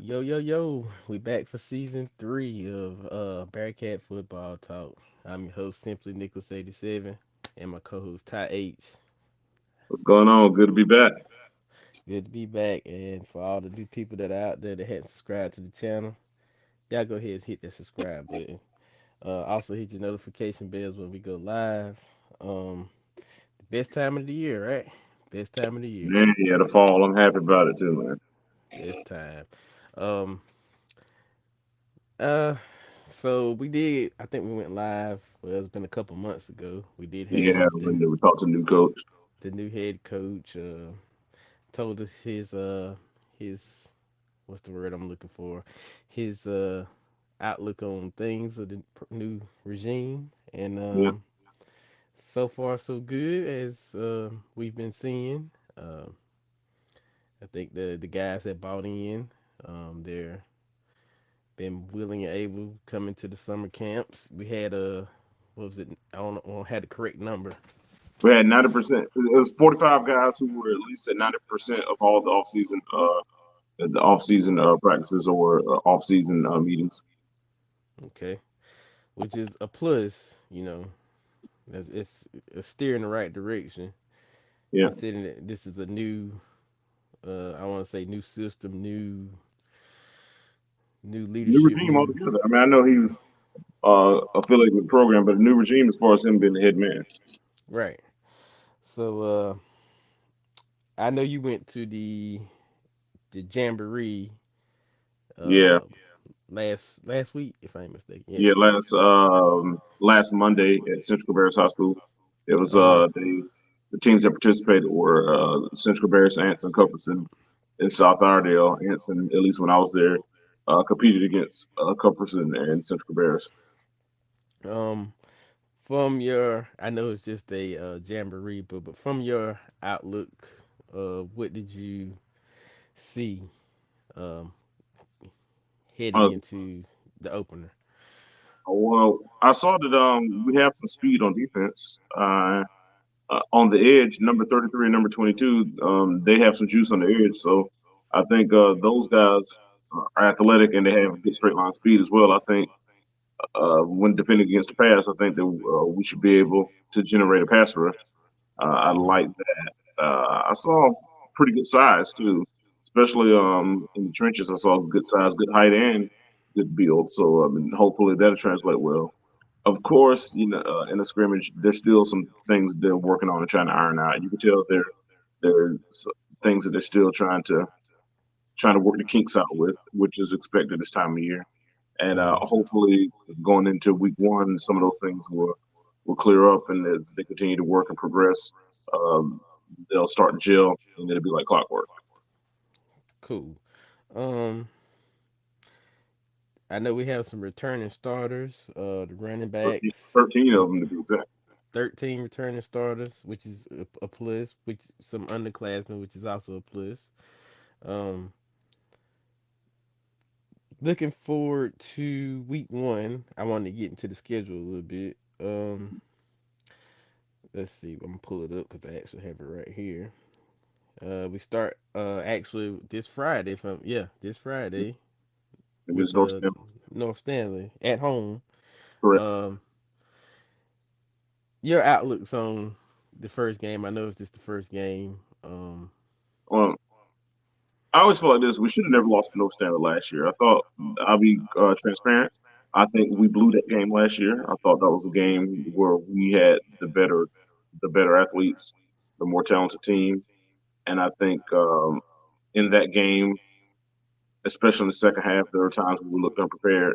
Yo, yo, yo. We back for season 3 of Bearcat Football Talk. I'm your host, Simply Nicholas87, and my co-host, Ty H. What's going on? Good to be back. Good to be back, and for all the new people that are out there that hadn't subscribed to the channel, y'all go ahead and hit that subscribe button. Also, hit your notification bells when we go live. The best time of the year, right? Best time of the year. Man, yeah, the fall. I'm happy about it too, man. Best time. Um, Uh, so we did. I think we went live. Well, it's been a couple months ago. We did Yeah, have we talked to the new coach. the new head coach. Told us his what's the word I'm looking for? His outlook on things of the new regime, and Yeah, so far so good as we've been seeing. I think the guys that bought in, they're been willing and able coming to the summer camps. We had what was it? I don't had the correct number. we had 90%. It was 45 guys who were at least at 90% of all the off season practices or off season meetings. Okay, which is a plus. It's a steer in the right direction. Yeah, Considering that this is a new, I want to say new system, new new leadership, regime new altogether. I mean, I know he was affiliated with the program, but a new regime as far as him being the head man. right. So I know you went to the jamboree Yeah, uh last week, if I ain't mistaken. Yeah. yeah. Last Monday at Central Bears High School, it was Okay. the teams that participated were Central Bears, Anson, Cuperson, in South Iredale. Anson, at least when I was there, competed against Cuperson and Central Bears. Um, from your, I know it's just a jamboree, but from your outlook, what did you see um, heading Uh, into the opener? well, I saw that we have some speed on defense. On the edge, number 33 and number 22, they have some juice on the edge. So I think those guys are athletic and they have good straight line speed as well. I think when defending against the pass, I think that we should be able to generate a pass rush. I Hmm. like I saw pretty good size too, especially in the trenches. I saw good size, good height, and good build. So I mean, hopefully that'll translate well. Of course, in a scrimmage, there's still some things they're working on and trying to iron out. You can tell there's things that they're still trying to work the kinks out with, which is expected this time of year. And Hmm. hopefully, going into week one, some of those things will clear up, and as they continue to work and progress, um, they'll start to gel, and it'll be like clockwork. Cool. Um, I know we have some returning starters. The running 13, backs, 13 of them to be exact. 13 returning starters, which is a plus. Which some underclassmen, which is also a plus. Um, Looking forward to week one. I wanted to get into the schedule a little bit. Let's see. I'm gonna pull it up because I actually have it right here. We start actually this Friday. From yeah, this Friday It with was no step North Stanley at home. correct. Um, your outlooks on the first game. I know it's just the first game. Um, I always feel like this. We should have never lost to North Stanley last year. I thought I'll be transparent. I think we blew that game last year. I thought that was a game where we had the better athletes, the more talented team, and I think in that game, especially in the second half, there were times when we looked unprepared.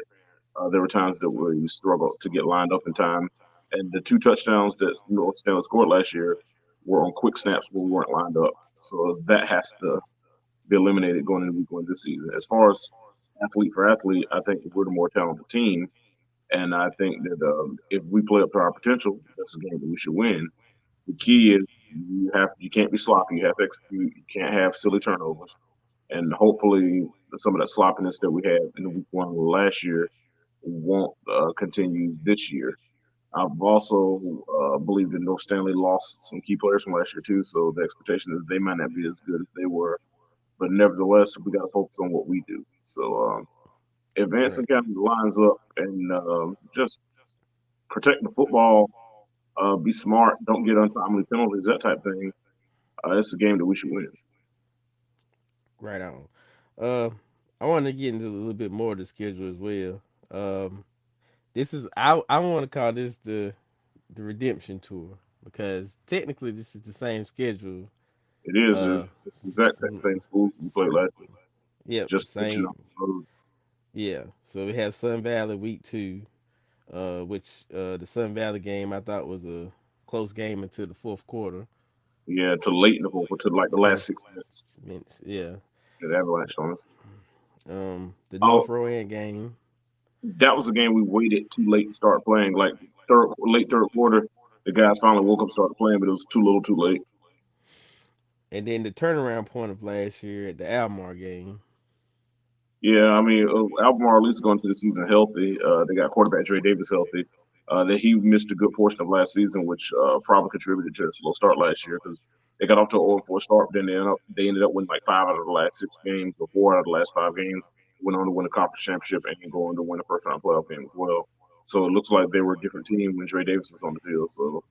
There were times that we struggled to get lined up in time, and the two touchdowns that North Stanley scored last year were on quick snaps where we weren't lined up. So that has to be eliminated going into week one this season. As far as athlete for athlete, I think we're the more talented team, and I think that if we play up to our potential, that's a game that we should win. The Mhm. key is you can't be sloppy. You have to execute. You can't have silly turnovers, and hopefully some of that sloppiness that we had in the week one last year won't continue this year. I've also believed that North Stanley lost some key players from last year too, so the expectation is they might not be as good as they were but nevertheless, we got to focus on what we do. So if Right. Anson County lines up and just protect the football, be smart, don't get untimely penalties, that type of thing, it's a game that we should win. Right on. Uh, I want to get into a little bit more of the schedule as well. Um, this is I want to call this the redemption tour because technically this is the same schedule. It is. Uh, It's the exact same schools we played last year, yep, the just switching same. up the road. Yeah. So we have Sun Valley week 2, which the Sun Valley game I thought was a close game until the fourth quarter. Yeah, to late in the vocal, to like the Yeah. last 6 minutes. Yeah. It avalanche on us. The Oh, North Rowan game, that was a game we waited too late to start playing. Like late third quarter, the guys finally woke up, started playing, but it was too little, too late. and then the turnaround point of last year at the Almar game. Yeah, I mean, Albemarle at least going to the season healthy. They got quarterback Dre Davis healthy. That he missed a good portion of last season, which probably contributed to a slow start last year because they got off to an 0-4 start, but then they ended up winning like 5 out of the last 6 games, or 4 out of the last 5 games. Went on to win a conference championship and go on to win a first round playoff game as well. So it looks like they were a different team when Dre Davis is on the field. So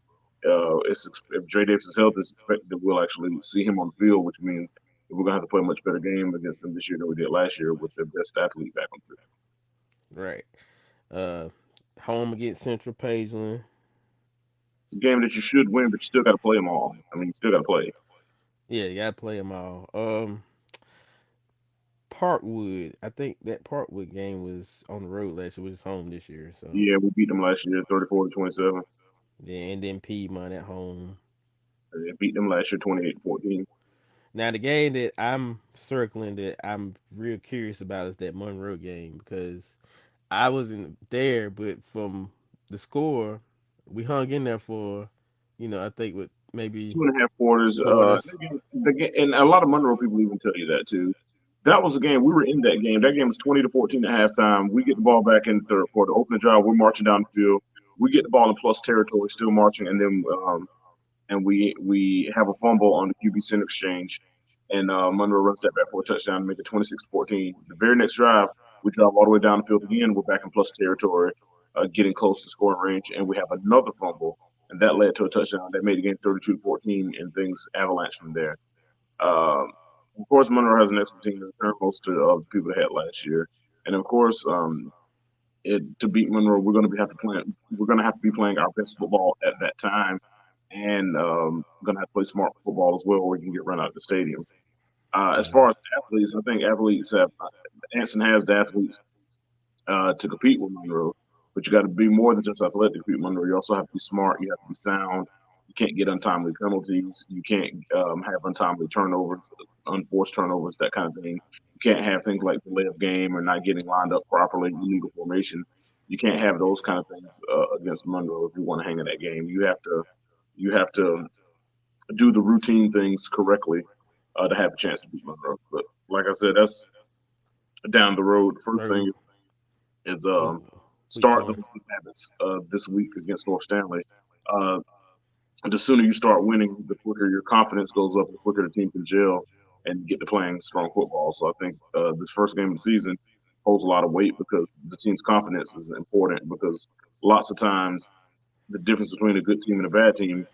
if Dre Davis is healthy, it's expected that we'll actually see him on the field, which means we're gonna have to play a much better game against them this year than we did last year with their best athlete back on the field. Right. Uh, Home against Central Pageland. It's a game that you should win, but you still got to play them all. I mean, you still got to play. Yeah, you gotta play them all. Parkwood. I think that Parkwood game was on the road last year, which is home this year. So Yeah, we beat them last year, 34-27. yeah, and then Piedmont at home. And they beat them last year, 28-14. Now the game that I'm circling that I'm real curious about is that Monroe game because I wasn't there, but from the score, we hung in there for, I think with maybe 2.5 quarters. quarters. And a lot of Monroe people even tell you that too. That was a game we were in that game. That game was 20-14 at halftime. We get the ball back in the third quarter, open the drive. We're marching down the field. We get the ball in plus territory, still marching, and then we have a fumble on the QB center exchange, and Monroe runs that back for a touchdown to make it 26-14. The very next drive, we drive all the way down the field again. We're back in plus territory, getting close to scoring range, and we have another fumble, and that led to a touchdown that made the game 32-14, and things avalanche from there. Um, of course, Monroe has an excellent team in return most of the people they had last year, and of course, to beat Monroe, we're going to have to be playing our best football at that time, and going to have to play smart football as well, where we can get run out of the stadium. As Hmm. far as athletes, I think athletes have Anson has the athletes to compete with Monroe, but you got to be more than just athletic to compete with Monroe. You also have to be smart. You have to be sound. You can't get untimely penalties. You can't have untimely turnovers, unforced turnovers, that kind of thing. You can't have things like delay of game or not getting lined up properly, illegal formation. You can't have those kind of things against Monroe if you want to hang in that game. You have to do the routine things correctly to have a chance to beat Monroe. But like I said, that's down the road. First Maybe thing is week start one. those good habits this week against North Stanley. Uh, the sooner you start winning, the quicker your confidence goes up, the quicker the team can gel and get to playing strong football. So I think this first game of the season holds a lot of weight because the team's confidence is important because lots of times the difference between a good team and a bad team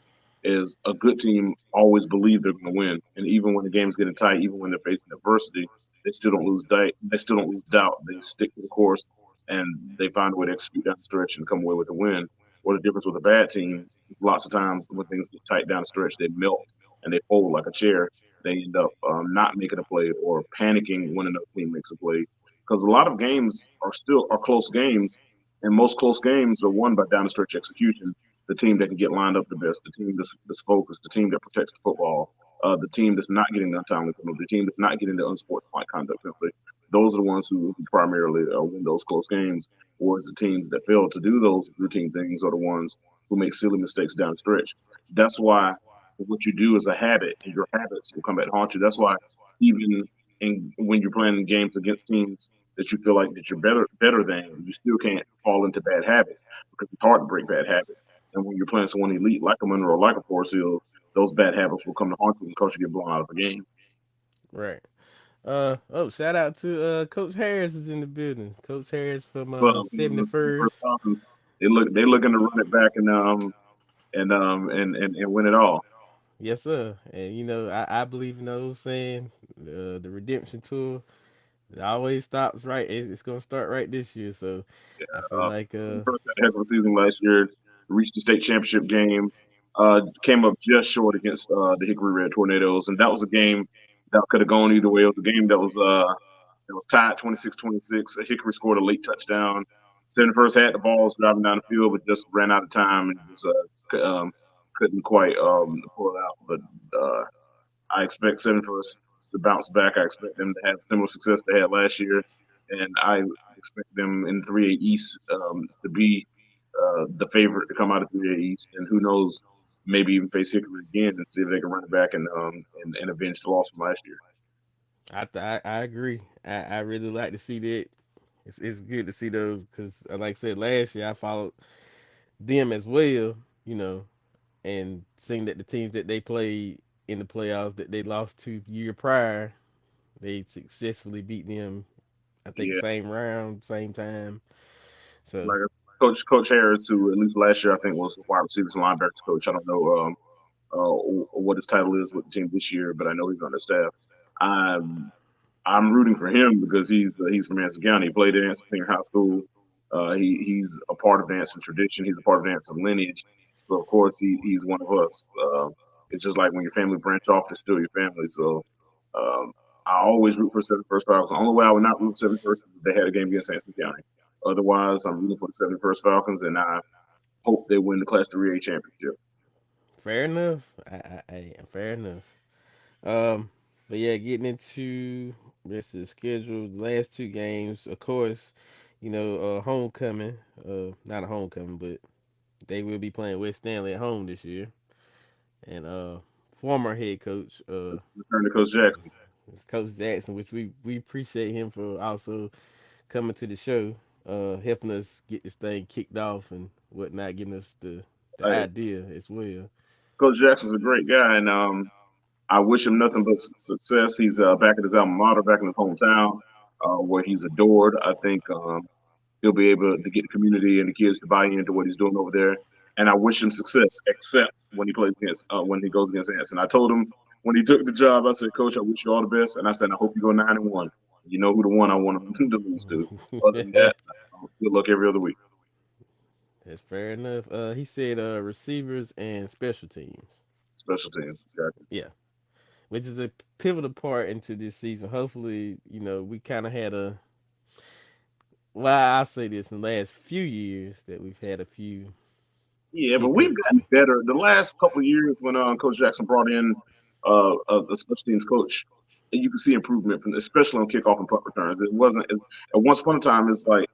is a good team always believe they're going to win, and even when the game's getting tight, even when they're facing adversity, they still don't lose doubt. They still don't lose doubt. They stick to the course, and they find a way to execute down the stretch and come away with a win. What the difference with a bad team? Lots of times when things get tight down the stretch, they melt and they fold like a chair. They end up not making a play or panicking when another team makes a play. Because a lot of games are close games, and most close games are won by down the stretch execution. The team that can get lined up the best, the team that's focused, the team that protects the football, the team that's not getting the untimely penalty, the team that's not getting the unsportsmanlike conduct penalty. Those are the ones who primarily win those close games. Whereas the teams that fail to do those routine things are the ones who make silly mistakes down the stretch. That's why what you do is a habit, and your habits will come back to haunt you. That's why even when you're playing games against teams that you feel like that you're better than, you still can't fall into bad habits because it's hard to break bad habits. And when you're playing someone elite like a Monroe, like a Forest Hill, those bad habits will come to haunt you and cause you get blown out of a game. Right. Oh, shout out to Coach Harris is in the building. Coach Harris from So the first 71st. Falcons, they looking to run it back and win it all. Yes, sir. And you know, I believe in the old saying, the redemption tour. It always stops right. It's gonna start right this year. So I feel like Seven first had a heck of a season last year. Reached the state championship game. Came up just short against the Hickory Red Tornadoes, and that was a game that could have gone either way. It was a game that was tied 26-26. Hickory scored a late touchdown. 71st had the balls driving down the field, but just ran out of time and just couldn't quite pull it out. But I expect Seven First to bounce back. I expect them to have similar success they had last year, and I expect them in 3A East to be the favorite to come out of 3A East, and who knows, maybe even face Hickory again and see if they can run it back and avenge the loss from last year. I agree. I really like to see that. It's good to see those because, like I said, last year I followed them as well. You know, and seeing that the teams that they played in the playoffs that they lost to year prior, they successfully beat them. I think Yeah, same round, same time. So like Coach Harris, who at least last year I think was the wide receivers and linebackers coach. I don't know what his title is with the team this year, but I know he's on the staff. I'm I'm rooting for him because he's from Anson County. He played at Anson Senior High School. He's a part of the Anson tradition. He's a part of the Anson lineage. So of course he's one of us. It's just like when your family branch off, they're still your family. So um, I always root for 71st Falcons. The only way I would not root for 71st is if they had a game against Anson County. Otherwise, I'm rooting for the 71st Falcons, and I hope they win the Class 3A championship. fair enough. Fair enough. Um, but yeah, getting into rest of the schedule, the last two games, of course, you know, homecoming. Not a homecoming, but they will be playing West Stanley at home this year. And former head coach, Return to Coach Jackson. Coach Jackson, which we appreciate him for also coming to the show, helping us get this thing kicked off and whatnot, giving us the Hey, idea as well. Coach Jackson's a great guy, and I wish him nothing but success. He's back at his alma mater, back in his hometown, where he's adored. I think he'll be able to get the community and the kids to buy into what he's doing over there. And I wish him success, except when he plays against when he goes against Anson. I told him when he took the job, I said, Coach, I wish you all the best, and I said, I hope you go 9-1. You know who the one I want him to lose to. Other than that, good luck every other week. That's fair enough. He said receivers and special teams. Special teams, gotcha. Yeah, which is a pivotal part into this season. Hopefully, you know, we kind of had a. Well, I say this in the last few years that we've had a few Yeah, but we've hiccups. gotten better the last couple of years when Coach Jackson brought in a special teams coach. And you can see improvement from, especially on kickoff and punt returns. It wasn't as, at once upon a time. It's like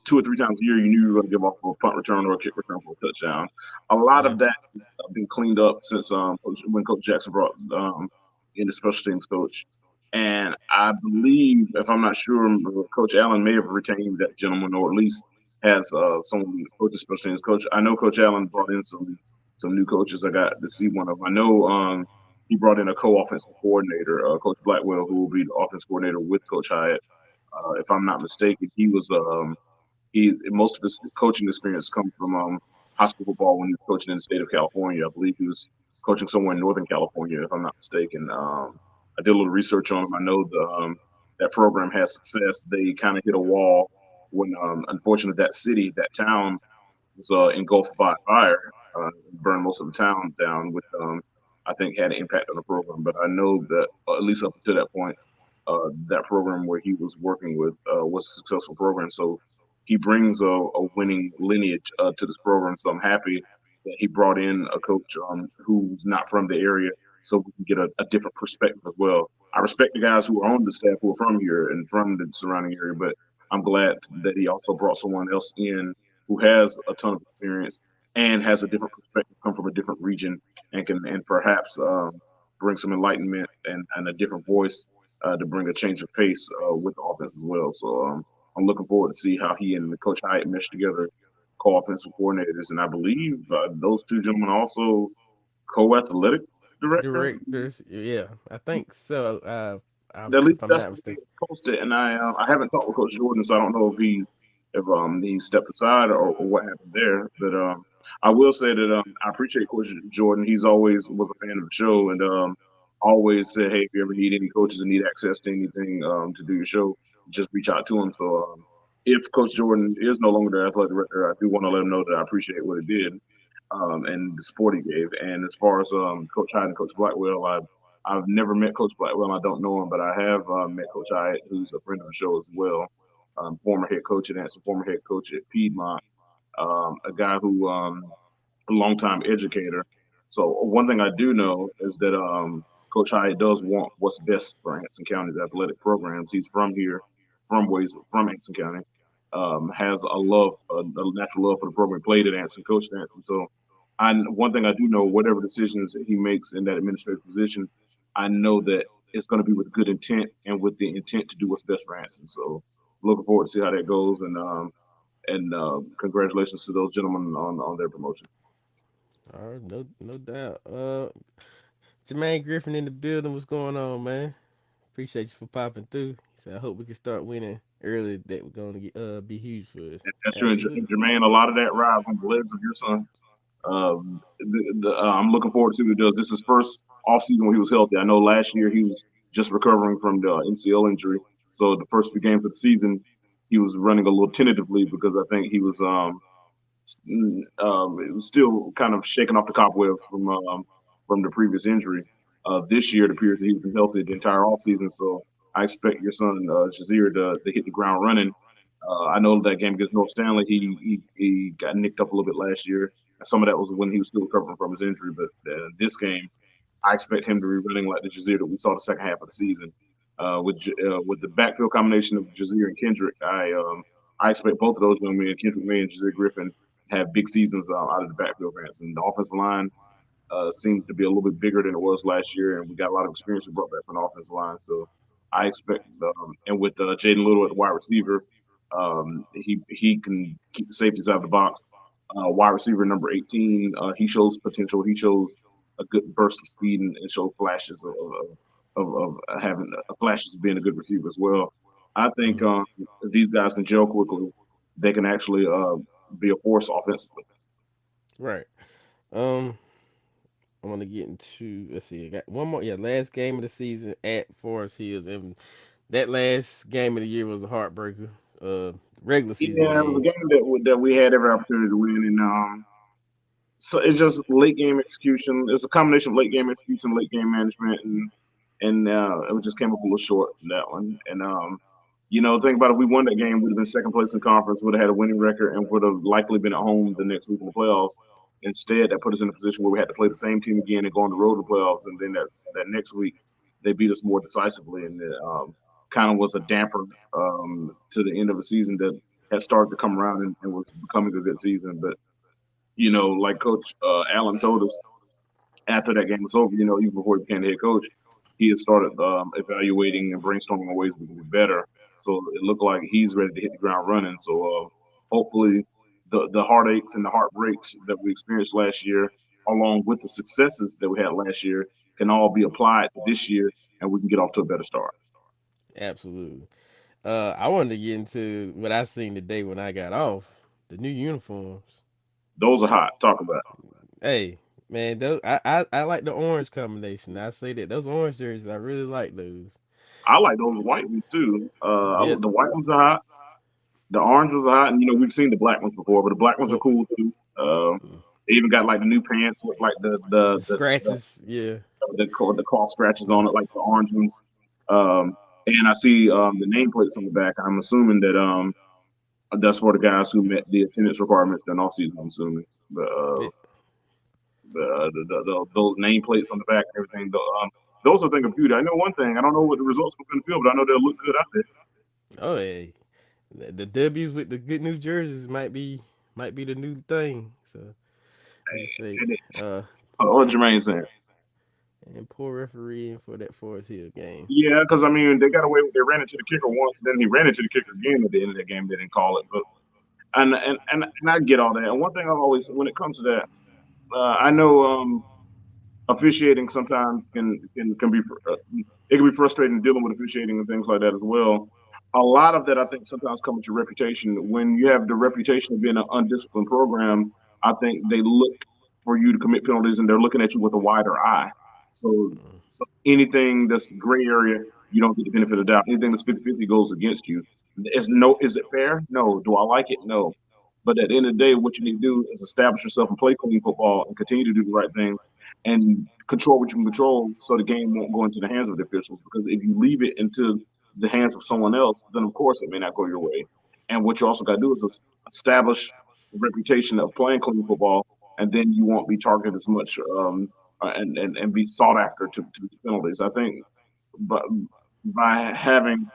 2 or 3 times a year you knew you were going to give off a punt return or a kick return for a touchdown. A lot Yeah, of that has been cleaned up since when Coach Jackson brought in the special teams coach. And I believe, if I'm not sure, Coach Allen may have retained that gentleman, or at least has someone coach, especially his coach. I know Coach Allen brought in some new coaches. I got to see one of them. I know he brought in a co-offensive coordinator, Coach Blackwell, who will be the offense coordinator with Coach Hyatt. If I'm not mistaken, he most of his coaching experience comes from high school football when he was coaching in the state of California. I believe he was coaching somewhere in Northern California, if I'm not mistaken. I did a little research on him. I know that program has success. They kind of hit a wall when, unfortunately, that city, that town was engulfed by fire, burned most of the town down, which I think had an impact on the program. But I know that at least up to that point, that program where he was working with was a successful program. So he brings a winning lineage to this program. So I'm happy that he brought in a coach who's not from the area, so we can get a different perspective as well. I respect the guys who are on the staff who are from here and from the surrounding area, but I'm glad that he also brought someone else in who has a ton of experience and has a different perspective, come from a different region, and can and perhaps bring some enlightenment and a different voice to bring a change of pace with the offense as well. So I'm looking forward to see how he and Coach Hyatt mesh together, co-offensive coordinators, and I believe those two gentlemen are also co-athletic directors. directors. Yeah, I think so. At least if I'm that's not the way mistaken. it's posted. And I haven't talked with Coach Jordan, so I don't know if he stepped aside or what happened there. But I will say that I appreciate Coach Jordan. He's always was a fan of the show and always said, hey, if you ever need any coaches and need access to anything to do your show, just reach out to him. So if Coach Jordan is no longer the athletic director, I do want to let him know that I appreciate what he did and the support he gave. And as far as Coach Hyde and Coach Blackwell, I've never met Coach Blackwell. I don't know him, but I have met Coach Hyde, who's a friend of the show as well. Former head coach at Anson, former head coach at Piedmont, a guy who a longtime educator. So one thing I do know is that Coach Hyde does want what's best for Anson County's athletic programs. He's from here, from Anson County. Has a natural love for the program. Played at Anson, coached at Anson. So, one thing I do know, whatever decisions that he makes in that administrative position, I know that it's going to be with good intent and with the intent to do what's best for Anson. So, looking forward to see how that goes. And congratulations to those gentlemen on their promotion. All right, no doubt. Jermaine Griffin in the building. What's going on, man? Appreciate you for popping through. He said, I hope we can start winning early. That we're gonna be huge for us. That's true. And Absolutely. Jermaine, a lot of that rides on the legs of your son. I'm looking forward to see what he does. This is his first off season where he was healthy. I know last year he was just recovering from the MCL injury, so the first few games of the season he was running a little tentatively because I think he was it was still kind of shaking off the cobwebs from the previous injury. This year it appears that he's been healthy the entire off season, so I expect your son Shazier to hit the ground running. I know that game against North Stanley, he got nicked up a little bit last year. Some of that was when he was still recovering from his injury, but this game, I expect him to be running like the Jazeer that we saw the second half of the season. With the backfield combination of Jazeer and Kendrick, I expect both of those young men, Kendrick May and Jazeer Griffin, have big seasons out of the backfield. Grants and the offensive line seems to be a little bit bigger than it was last year, and we got a lot of experience we brought back from the offensive line. So I expect, and with Jaden Little at the wide receiver, he can keep the safeties out of the box. Wide receiver number 18, he shows potential. He shows a good burst of speed and shows flashes of having flashes of being a good receiver as well. I think Hmm. if these guys can gel quickly, they can actually be a force offensively. Right. Um, I want to get into. Let's see. I got one more. Yeah, last game of the season at Forest Hills, and that last game of the year was a heartbreaker. Regular season Yeah, it was a game. game that we had every opportunity to win, and so it's just late game execution. It's a combination of late game execution, late game management, and it just came up a little short in that one. And think about it. If we won that game, we'd have been second place in conference, would have had a winning record, and would have likely been at home the next week in the playoffs. Instead, that put us in a position where we had to play the same team again and go on the road to the playoffs. And then that next week, they beat us more decisively, and it kind of was a damper to the end of a season that had started to come around and was becoming a good season. But like Coach Allen told us after that game was over, even before he became the head coach, he had started evaluating and brainstorming on ways we can be better. So it looked like he's ready to hit the ground running. So hopefully, the heartaches and the heartbreaks that we experienced last year, along with the successes that we had last year, can all be applied to this year, and we can get off to a better start. Absolutely. I wanted to get into what I seen today when I got off. The new uniforms. Those are hot. Talk about it. Hey, man, I like the orange combination. I say that those orange jerseys, I really like those. I like those white ones too. Yeah. The white ones are hot. The orange was hot, and we've seen the black ones before, but the black ones are Mm, cool too. mm. They even got like the new pants with like The scratches, yeah. the claw scratches on it, like the orange ones. And I see the nameplates on the back. I'm assuming that that's for the guys who met the attendance requirements during off season. I'm assuming Yeah. those nameplates on the back and everything. Those are a thing of beauty. I know one thing. I don't know what the results will be in the field, but I know they'll look good out there. Oh, hey. The W's with the good new jerseys might be the new thing. So what you say? And Uh, what Jermaine saying? and poor refereeing for that Forest Hill game. Yeah, because I mean they got away with they ran into the kicker once, then he ran into the kicker again at the end of that game. They didn't call it, but and I get all that. And one thing I always when it comes to that, I know officiating sometimes can be it can be frustrating dealing with officiating and things like that as well. A lot of that I think sometimes comes with your reputation. When you have the reputation of being an undisciplined program, I think they look for you to commit penalties and they're looking at you with a wider eye. So, so anything that's gray area, you don't get the benefit of the doubt. Anything that's 50-50 goes against you. Is it fair? No. Do I like it? No. But at the end of the day, what you need to do is establish yourself and play clean football and continue to do the right things and control what you can control so the game won't go into the hands of the officials. Because if you leave it into the hands of someone else, then of course it may not go your way. And what you also got to do is establish a reputation of playing clean football, and then you won't be targeted as much and be sought after to the penalties. I think, but by having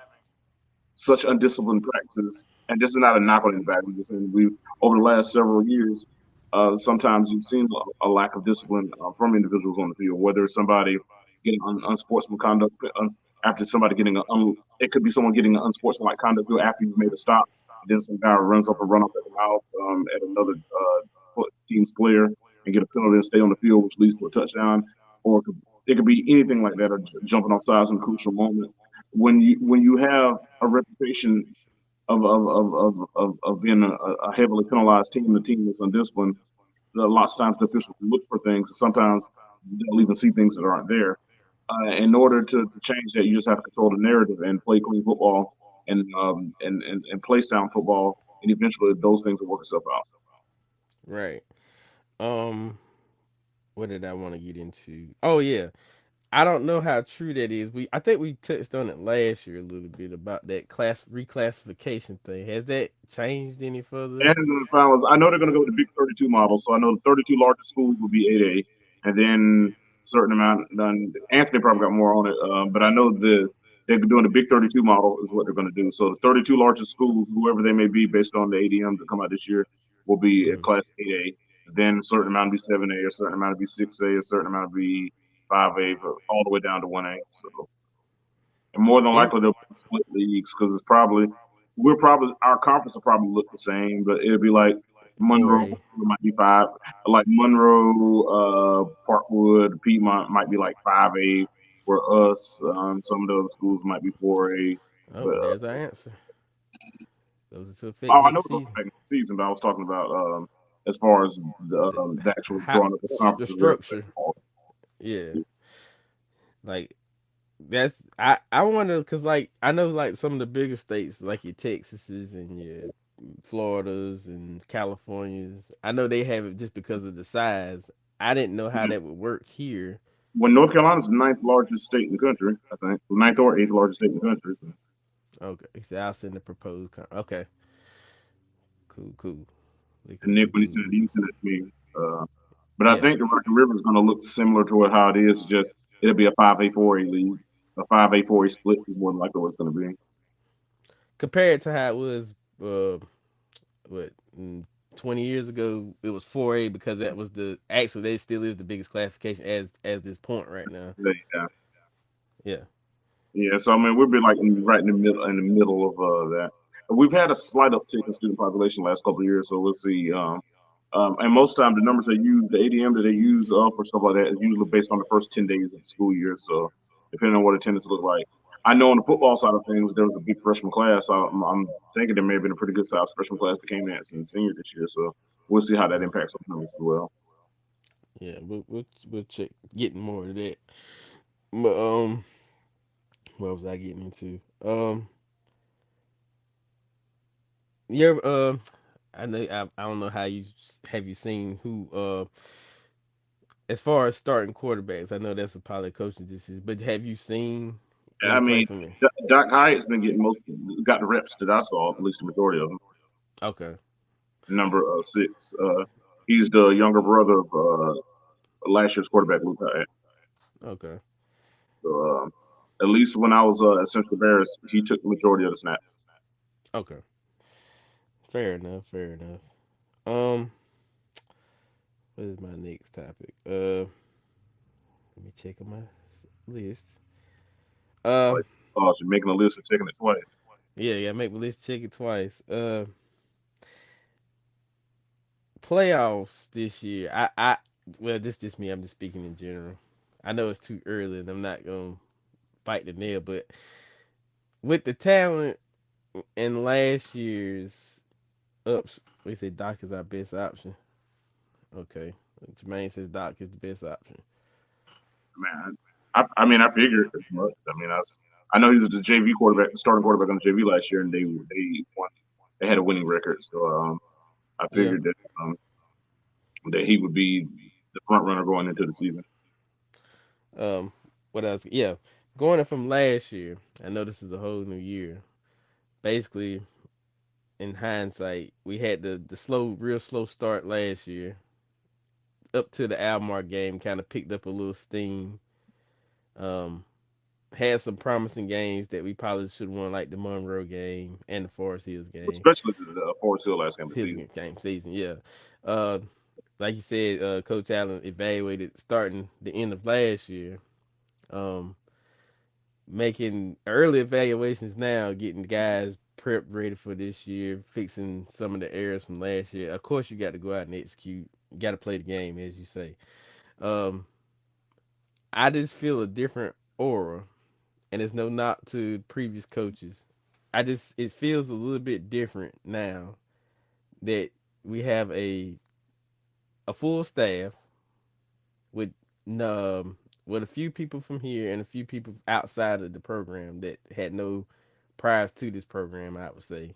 such undisciplined practices. And this is not a knock on anybody. I'm just saying we over the last several years, sometimes you've seen a lack of discipline from individuals on the field. Whether it's somebody getting unsportsmanlike conduct after somebody getting it could be someone getting an unsportsmanlike conduct after you've made a stop. Then some guy runs up and run off at the mouth at another team's player and get a penalty and stay on the field, which leads to a touchdown. Or it could be anything like that, or jumping off sides in a crucial moment when you have a reputation of being a heavily penalized team, the team that's undisciplined, a lot of times the officials look for things, and sometimes they'll even see things that aren't there. In order to change that, you just have to control the narrative and play clean football and play sound football, and eventually those things will work itself out. Right. Um, what did I want to get into? Oh yeah, I don't know how true that is. I think we touched on it last year a little bit about that class reclassification thing. Has that changed any further? And in the finals, I know they're going to go with the big 32 model. So I know the 32 largest schools will be 8A, and then a certain amount. Then Anthony probably got more on it, but I know they're doing the big 32 model is what they're going to do. So the 32 largest schools, whoever they may be, based on the ADMs that come out this year, will be at Mm. class 8A. Then a certain amount will be 7A, a certain amount will be 6A, a certain amount will be 5A, all the way down to 1A. So and more than Is likely they'll split leagues because we're probably our conference will probably look the same, but it'll be like Monroe 4A. might be five, like Monroe, Parkwood, Piedmont might be like 5A for us. Some of the other schools might be 4A, Oh, but there's our answer. Goes into effect oh, I know next it goes season. back next season, but I was talking about as far as The the actual how drawing of the conference the and where structure. it's Yeah, like I wonder because like I know like some of the bigger states like your Texases and your Floridas and Californias. I know they have it just because of the size. I didn't know how all. that would work here. When North Carolina's the ninth largest state in the country, I think, ninth or eighth largest state in the country. So. Okay, so I'll send the proposed. Okay, cool, cool. We And could Nick, we when can look he into. sent it to me. But I Yeah, think the Rocky River is going to look similar to how it is. Just it'll be a 5A 4A league, a 5A 4A split is more than likely what it's going to be. compared to how it was. What 20 years ago it was 4A because that was the actually that still is the biggest classification as this point right now. Yeah, Yeah. yeah. So I mean, we'll be like right in the middle of that. We've had a slight uptick in student population the last couple of years, so we'll see. And most of the time, the numbers they use, the ADM that they use for stuff like that, is usually based on the first 10 days of the school year. So depending on what attendance look like. I know on the football side of things, there was a big freshman class. I'm thinking there may have been a pretty good sized freshman class that came in as a senior this year. So we'll see how that impacts on numbers as well. Yeah, we'll check getting more of that. But what was I getting into? You ever, I know I don't know how you have you seen who as far as starting quarterbacks. I know that's a probably coaching decision, but have you seen any I play mean, from me? Doc Hyatt's been getting got the reps that I saw, at least the majority of them. Okay, Number six. He's the younger brother of last year's quarterback, Luke Hyatt. okay, So, at least when I was at Central Bears, he took the majority of the snaps. okay. Fair enough. Fair enough. Um, what is my next topic? Let me check on my list. Uh, Like, oh, you're making a list and checking it twice. yeah, yeah. Make my list. Check it twice. Playoffs this year. well, this just me. I'm just speaking in general. I know it's too early, and I'm not gonna bite the nail, but with the talent in last year's ups, we say Doc is our best option. Okay, Jermaine says Doc is the best option. Man, I mean, I figured as much. I mean, I know he was the JV quarterback, the starting quarterback on the JV last year, and they won. They had a winning record, so I Yeah. figured that he would be the front runner going into the season. Um, what else? Yeah, going in from last year. I know this is a whole new year. Basically, in hindsight, we had the real slow start last year. Up to the Almar game, kind of picked up a little steam. Um, had some promising games that we probably should have won, like the Monroe game and the Forest Hills game. Especially the Forest Hill last game of the Hills season. game season, yeah. Uh, like you said, Coach Allen evaluated starting the end of last year. Um, making early evaluations now, getting guys prepped ready for this year, fixing some of the errors from last year. Of course, you got to go out and execute. You got to play the game, as you say. Um, I just feel a different aura, and it's no knock to previous coaches. It feels a little bit different now that we have a full staff with with a few people from here and a few people outside of the program that had no priors to this program. I would say.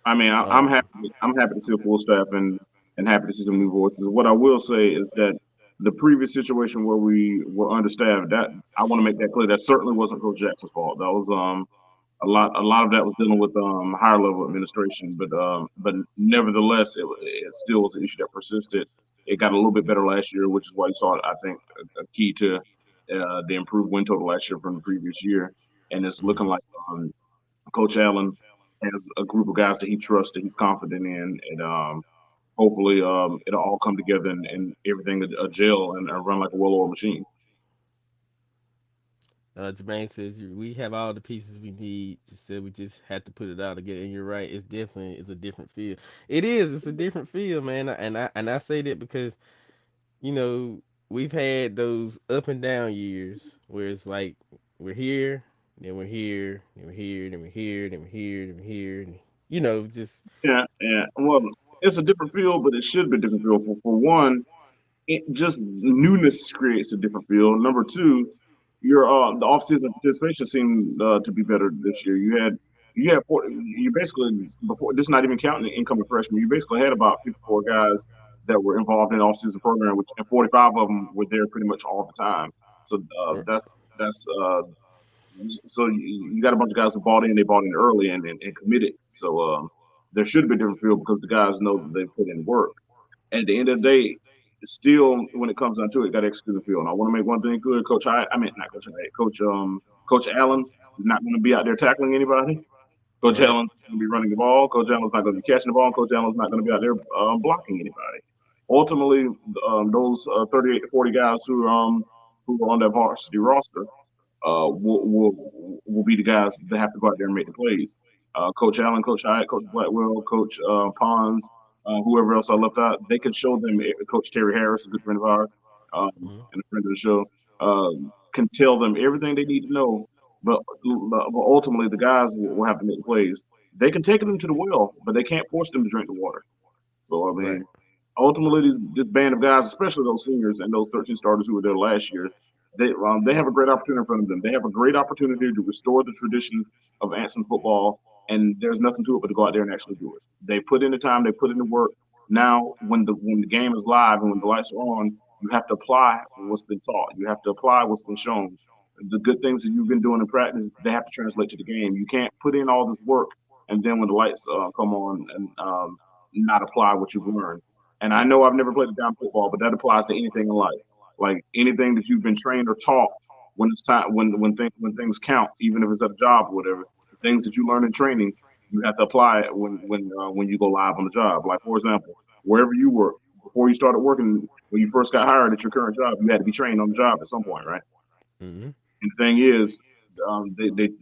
I mean, I'm Um, happy. I'm happy to see a full staff and happy to see some new voices. What I will say is that the previous situation where we were understaffed, that I want to make that clear. That certainly wasn't Coach Jackson's fault. That was a lot of that was dealing with higher level administration, but nevertheless, it still was an issue that persisted. It got a little bit better last year, which is why you saw, I think, a key to the improved win total last year from the previous year, and it's looking mhm. like Coach Allen has a group of guys that he trusts, that he's confident in, and hopefully it'll all come together and everything a gel and run like a well-oiled machine. Jermaine says we have all the pieces we need. Just said we just had to put it out again. And you're right. It's a different feel. It is. It's a different feel, man. And I say that because you know we've had those up and down years where it's like we're here, then we're here, then we're here, then we're here, then we're here, then we're here, and just Yeah, yeah. Well, it's a different feel, but it should be a different feel. For one, it just newness creates a different feel. Number two, your the offseason participation seemed to be better this year. You basically before this is not even counting the incoming freshmen. You basically had about 54 guys that were involved in the offseason program, which and 45 of them were there pretty much all the time. So you got a bunch of guys who bought in. They bought in early and committed. So there should be a different feel because the guys know that they put in work. At the end of the day, still when it comes down to it, got to execute the field. And I want to make one thing clear, Coach. I mean not Coach. Coach Allen is not going to be out there tackling anybody. Coach right. Allen's going to be running the ball. Coach Allen's not going to be catching the ball. Coach Allen's not going to be out there blocking anybody. Ultimately, those 38 to 40 guys who are on that varsity roster will be the guys that have to go out there and make the plays. Coach Allen, Coach Hyatt, Coach Blackwell, Coach Pons, whoever else I left out, they can show them. Coach Terry Harris, a good friend of ours, Mhm. and a friend of the show, can tell them everything they need to know. But ultimately, the guys will have to make the plays. They can take them to the well, but they can't force them to drink the water. So I Right. mean, ultimately, this band of guys, especially those seniors and those 13 starters who were there last year, they have a great opportunity in front of them. They have a great opportunity to restore the tradition of Anson football, and there's nothing to it but to go out there and actually do it. They put in the time, they put in the work. Now, when the game is live and when the lights are on, you have to apply what's been taught. You have to apply what's been shown. The good things that you've been doing in practice, they have to translate to the game. You can't put in all this work and then when the lights come on and not apply what you've learned. And I know I've never played a down football, but that applies to anything in life. Like anything that you've been trained or taught, when it's time, when things count, even if it's at a job or whatever, the things that you learn in training, you have to apply it when you go live on the job. Like for example, wherever you work, before you started working, when you first got hired at your current job, you had to be trained on the job at some point, right? Mhm. And the thing is,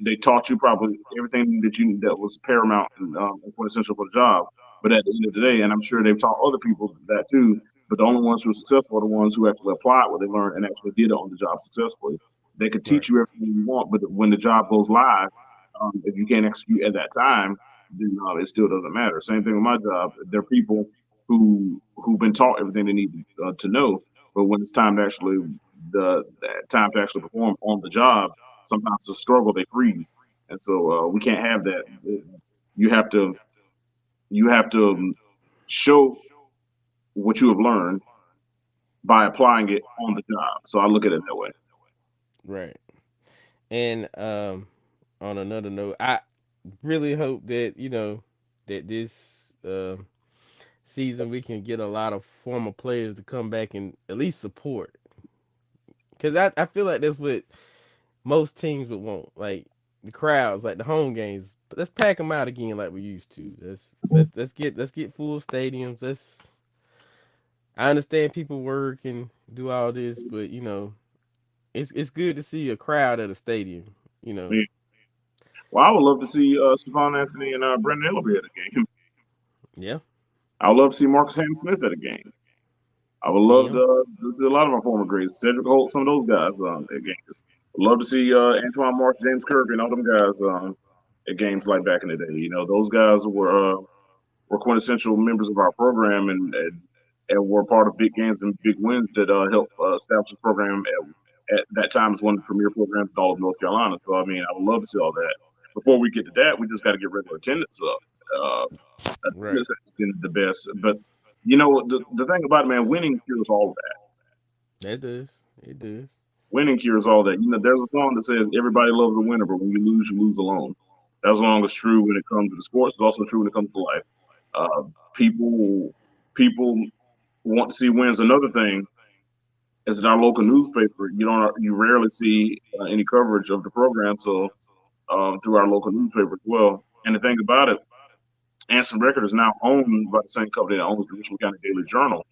they taught you probably everything that was paramount and quintessential for the job. But at the end of the day, and I'm sure they've taught other people that too, But the only ones who are successful are the ones who actually applied what they learned and actually did it on the job successfully. They could Right. teach you everything you want, but when the job goes live, if you can't execute at that time, then it still doesn't matter. Same thing with my job. There are people who've been taught everything they need to know, but when it's time to actually the time to actually perform on the job, sometimes the struggle they freeze, and so we can't have that. You have to you have to show what you have learned by applying it on the job. So I look at it that way. Right. And on another note, I really hope that that this season we can get a lot of former players to come back and at least support. Cause I feel like that's what most teams would want. Like the crowds, like the home games. But let's pack them out again like we used to. Let's get full stadiums. I understand people work and do all this, but it's good to see a crowd at a stadium. You know. Yeah. Well, I would love to see Stephon Anthony and Brendan Ellerbe at a game. Yeah. I would love to see Marcus Ham Smith at a game. I would See love him. to see a lot of our former greats, Cedric Holt, some of those guys at games. Love to see Antoine Marks, James Kirby, and all them guys at games like back in the day. You know, those guys were quintessential members of our program and were part of big games and big wins that helped establish the program at that time as one of the premier programs in all of North Carolina. So, I mean, I would love to see all that. Before we get to that, we just got to get regular attendance up. Right. Attendance has been the best. But, the thing about it, man, winning cures all of that. That does. It does. Winning cures all that. There's a song that says, everybody loves a winner, but when you lose alone. That song is true when it comes to the sports. It's also true when it comes to life. Uh, people people want to see wins. Another thing is in our local newspaper. You rarely see any coverage of the program, so through our local newspaper as well. And the thing about it, Anson Record is now owned by the same company that owns the Richmond County Daily Journal.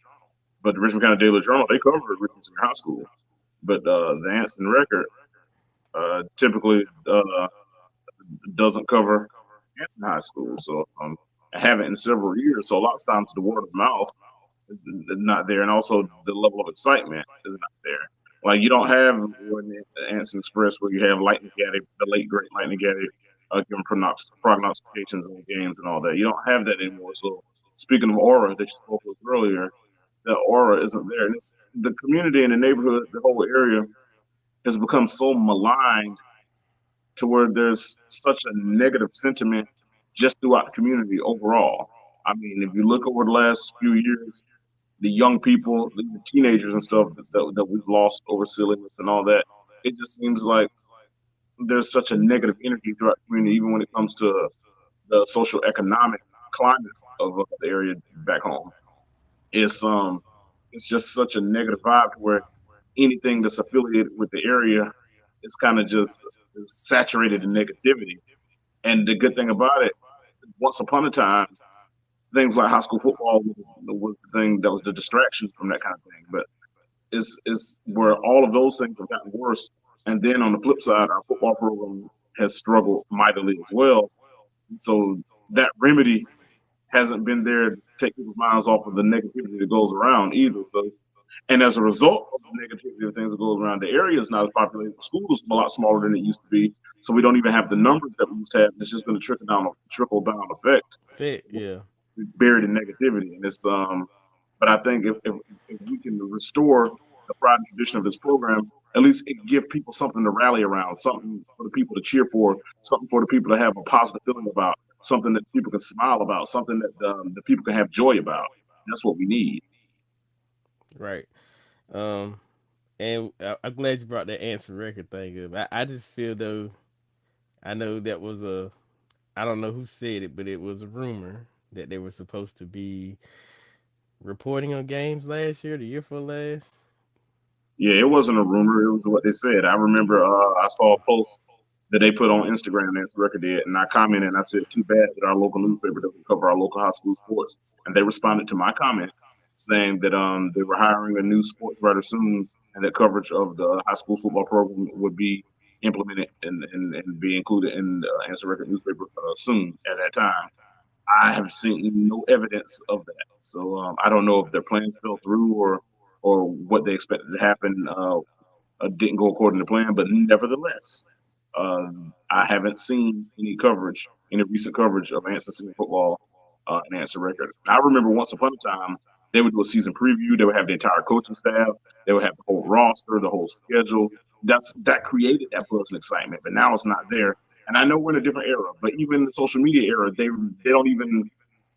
But the Richmond County Daily Journal, they cover Richmond Senior High School. But the Anson Record typically doesn't cover Anson High School. So I haven't in several years. So a lot of times the word of mouth is not there, and also the level of excitement is not there. Like you don't have when Anson Express where you have Lightning Gaddy, the late great Lightning Gaddy, giving prognostications on games and all that. You don't have that anymore. So speaking of aura that you spoke of earlier, the aura isn't there, and it's the community and the neighborhood, the whole area has become so maligned to where there's such a negative sentiment just throughout the community overall. I mean, if you look over the last few years, the young people, the teenagers and stuff that we've lost over silliness and all that, it just seems like there's such a negative energy throughout the community, even when it comes to the social economic climate of the area back home. It's um, it's just such a negative vibe where anything that's affiliated with the area is kind of just saturated in negativity. And the good thing about it, once upon a time, things like high school football was the thing that was the distraction from that kind of thing. But is where all of those things have gotten worse. And then on the flip side, our football program has struggled mightily as well. So that remedy hasn't been there to take people's minds off of the negativity that goes around either. So, and as a result of the negativity of things that goes around, the area is not as populated. The school is a lot smaller than it used to be, so we don't even have the numbers that we used to have. It's just going to trickle down effect Fit. Yeah. buried in negativity. And but I think if we can restore the pride and tradition of this program, at least it give people something to rally around, something for the people to cheer for, something for the people to have a positive feeling about, something that people can smile about, something that people can have joy about. That's what we need. Right. Um. And I'm glad you brought that answer record thing up. I just feel though I know that was I don't know who said it, but it was a rumor that they were supposed to be reporting on games last year, the year for last. Yeah, it wasn't a rumor. It was what they said. I remember I saw a post that they put on Instagram that's record did, and I commented and I said, "Too bad that our local newspaper doesn't cover our local high school sports." And they responded to my comment saying that they were hiring a new sports writer soon, and that coverage of the high school football program would be implemented and be included in the Answer Record newspaper soon at that time. I have seen no evidence of that. So I don't know if their plans fell through or what they expected to happen didn't go according to plan. But nevertheless, I haven't seen any coverage, any recent coverage of Answer City football and Answer Record. I remember once upon a time they would do a season preview. They would have the entire coaching staff. They would have the whole roster, the whole schedule. That created that buzz and excitement. But now it's not there. And I know we're in a different era, but even in the social media era, they don't even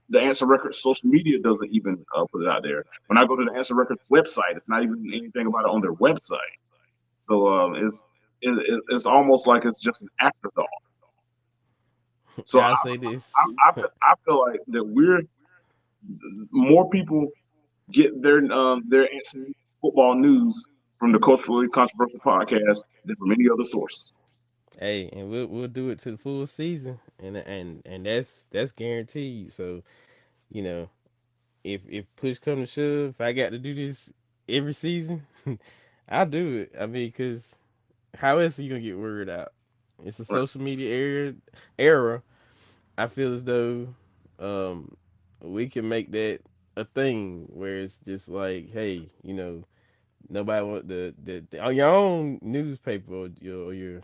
the Answer Records social media doesn't even put it out there. When I go to the Answer Records website, it's not even anything about it on their website. So it's almost like it's just an afterthought. So I'll say this. I feel like that we're more people get their instant football news from the culturally controversial podcast than from any other source. Hey, and we'll do it to the full season, and that's guaranteed. So you know, if push come to shove, if I got to do this every season, I'll do it. I mean, cause how else are you gonna get word out? It's a Right. social media era. I feel as though um we can make that a thing where it's just like, hey, nobody want the on your own newspaper or your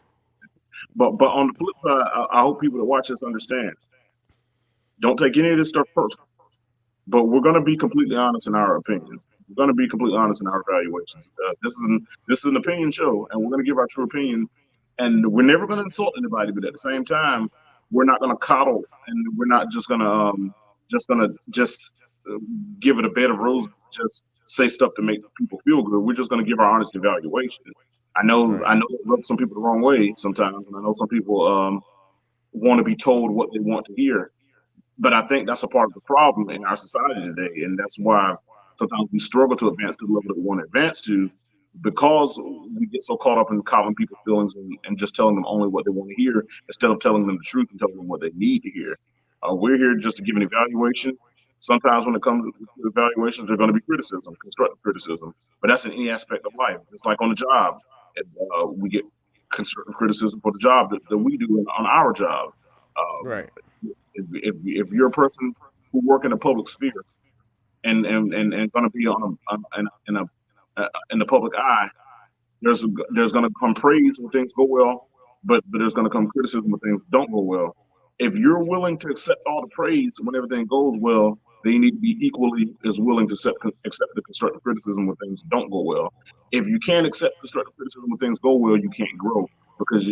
But on the flip side, I hope people that watch this understand. Don't take any of this stuff personal. But we're going to be completely honest in our opinions. We're going to be completely honest in our evaluations. This is an opinion show, and we're going to give our true opinions. And we're never going to insult anybody, but at the same time, we're not going to coddle, and we're not just give it a bed of roses, just say stuff to make people feel good. We're just going to give our honest evaluation. right, I know it rubs some people the wrong way sometimes, and I know some people want to be told what they want to hear, but I think that's a part of the problem in our society today, and that's why sometimes we struggle to advance to the level that we want to advance to, because we get so caught up in coddling people's feelings and just telling them only what they want to hear instead of telling them the truth and telling them what they need to hear. We're here just to give an evaluation. Sometimes when it comes to evaluations, there's going to be criticism, constructive criticism, but that's in any aspect of life. Just like on the job, and, we get constructive criticism for the job that we do on our job. Um, right, if you're a person who work in the public sphere and going to be in the public eye, there's there's going to come praise when things go well, but there's going to come criticism when things don't go well. If you're willing to accept all the praise when everything goes well, then you need to be equally as willing to accept the constructive criticism when things don't go well. If you can't accept constructive criticism when things go well, you can't grow because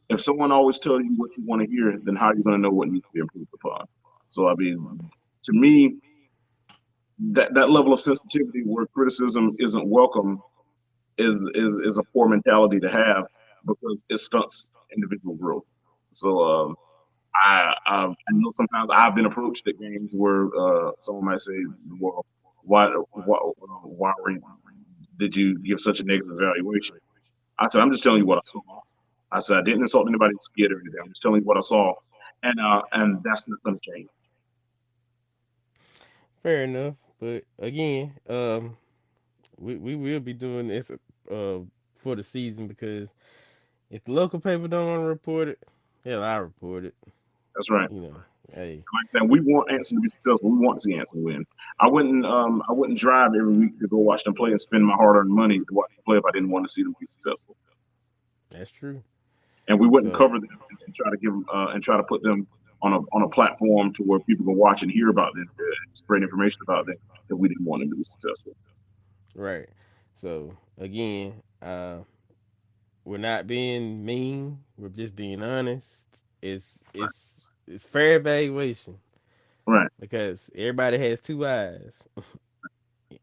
if someone always tells you what you want to hear, then how are you going to know what needs to be improved upon? So I mean, to me, that level of sensitivity where criticism isn't welcome is a poor mentality to have because it stunts individual growth. So I know sometimes I've been approached at games where someone might say, "Well, why did you give such a negative evaluation?" I said, "I'm just telling you what I saw." I said, "I didn't insult anybody's skin or anything. I'm just telling you what I saw, and that's not going to change." fair enough. But again, we will be doing this uh for the season because if the local paper don't want to report it, hell, I report it. That's right. You know, hey, Like I said, we want Anson to be successful. We want to see Anson win. I wouldn't drive every week to go watch them play and spend my hard-earned money to watch them play if I didn't want to see them be successful. that's true. And we wouldn't So cover them and try to give them and try to put them on a platform to where people can watch and hear about them and spread information about them if we didn't want them to be successful. right. So again, we're not being mean. We're just being honest. It's fair evaluation Right. because everybody has two eyes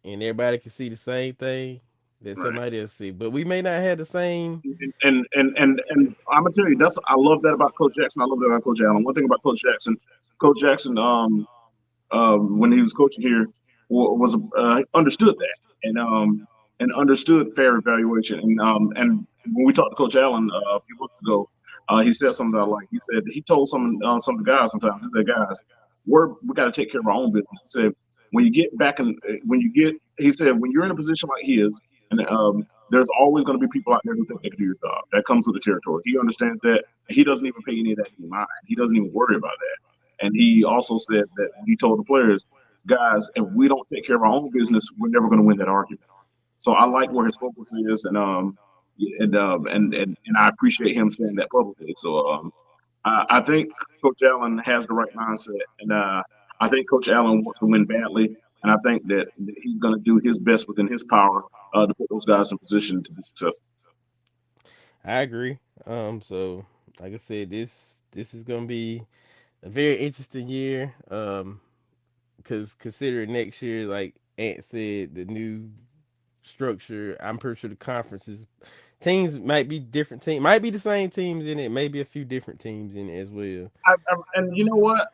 and everybody can see the same thing that Right. somebody else see. But we may not have the same. And I'm gonna tell you that's I love that about Coach Jackson. I love that about Coach Allen. One thing about Coach Jackson, when he was coaching here was understood that and understood fair evaluation. And when we talked to Coach Allen a few months ago, he said something that I like. He said he told some of the guys sometimes. He said, "Guys, we got to take care of our own business." He said, "When you get back in, when you get," he said, "when you're in a position like his, and there's always going to be people out there who think they can do your job. That comes with the territory. He understands that. And he doesn't even pay any of that in mind. He doesn't even worry about that." And he also said that he told the players, guys, if we don't take care of our own business, we're never going to win that argument. So I like where his focus is, and I appreciate him saying that publicly. So I think Coach Allen has the right mindset, and I think Coach Allen wants to win badly, and I think that he's going to do his best within his power to put those guys in position to be successful. I agree. So like I said, this is gonna be a very interesting year. Because considering next year, like Ant said, the new structure, I'm pretty sure the conferences teams might be different teams, might be the same teams in it, maybe a few different teams in it as well. And you know what?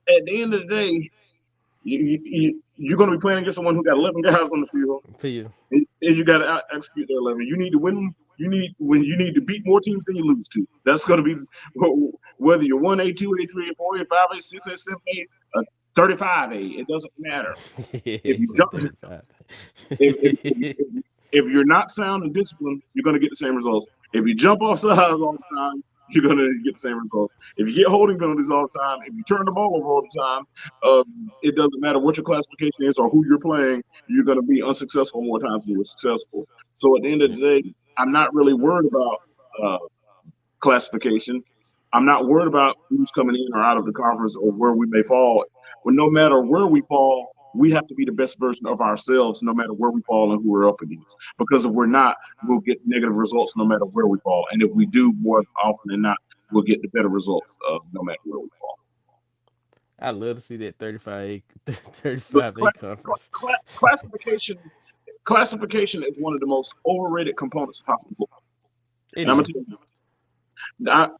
At the end of the day, you're going to be playing against someone who got 11 guys on the field, Feel and you got to execute their 11. You need to win. You need to beat more teams than you lose to. That's going to be whether you're 1A, 2A, 3A, 4A, 5A, 6A, 7A, 35A. It doesn't matter. If he you said jump, 35. if you're not sound and disciplined, you're going to get the same results. If you jump off sides all the time, you're going to get the same results. If you get holding penalties all the time, if you turn the ball over all the time, it doesn't matter what your classification is or who you're playing, you're going to be unsuccessful more times than you were successful. So at the end of the day, I'm not really worried about uh, classification. I'm not worried about who's coming in or out of the conference or where we may fall. But no matter where we fall, we have to be the best version of ourselves, no matter where we fall and who we're up against. Because if we're not, we'll get negative results no matter where we fall. And if we do, more often than not, we'll get the better results no matter where we fall. I love to see that 35A But 35A conference. classification is one of the most overrated components of high school football. It And I'm gonna is. tell you,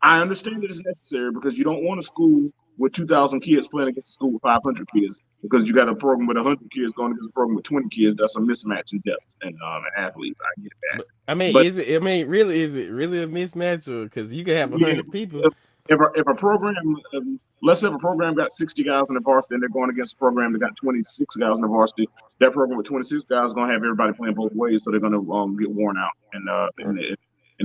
I understand it is necessary because you don't want a school with 2,000 kids playing against a school with 500 kids because you got a program with 100 kids going against a program with 20 kids. That's a mismatch in depth and athletes. I get that. But I mean, But is it? I mean, really, is it really a mismatch? Or because you can have a yeah, hundred people. if a program, let's say if a program got 60 guys in the varsity and they're going against a program that got 26 guys in the varsity, that program with 26 guys is going to have everybody playing both ways, so they're going to get worn out, and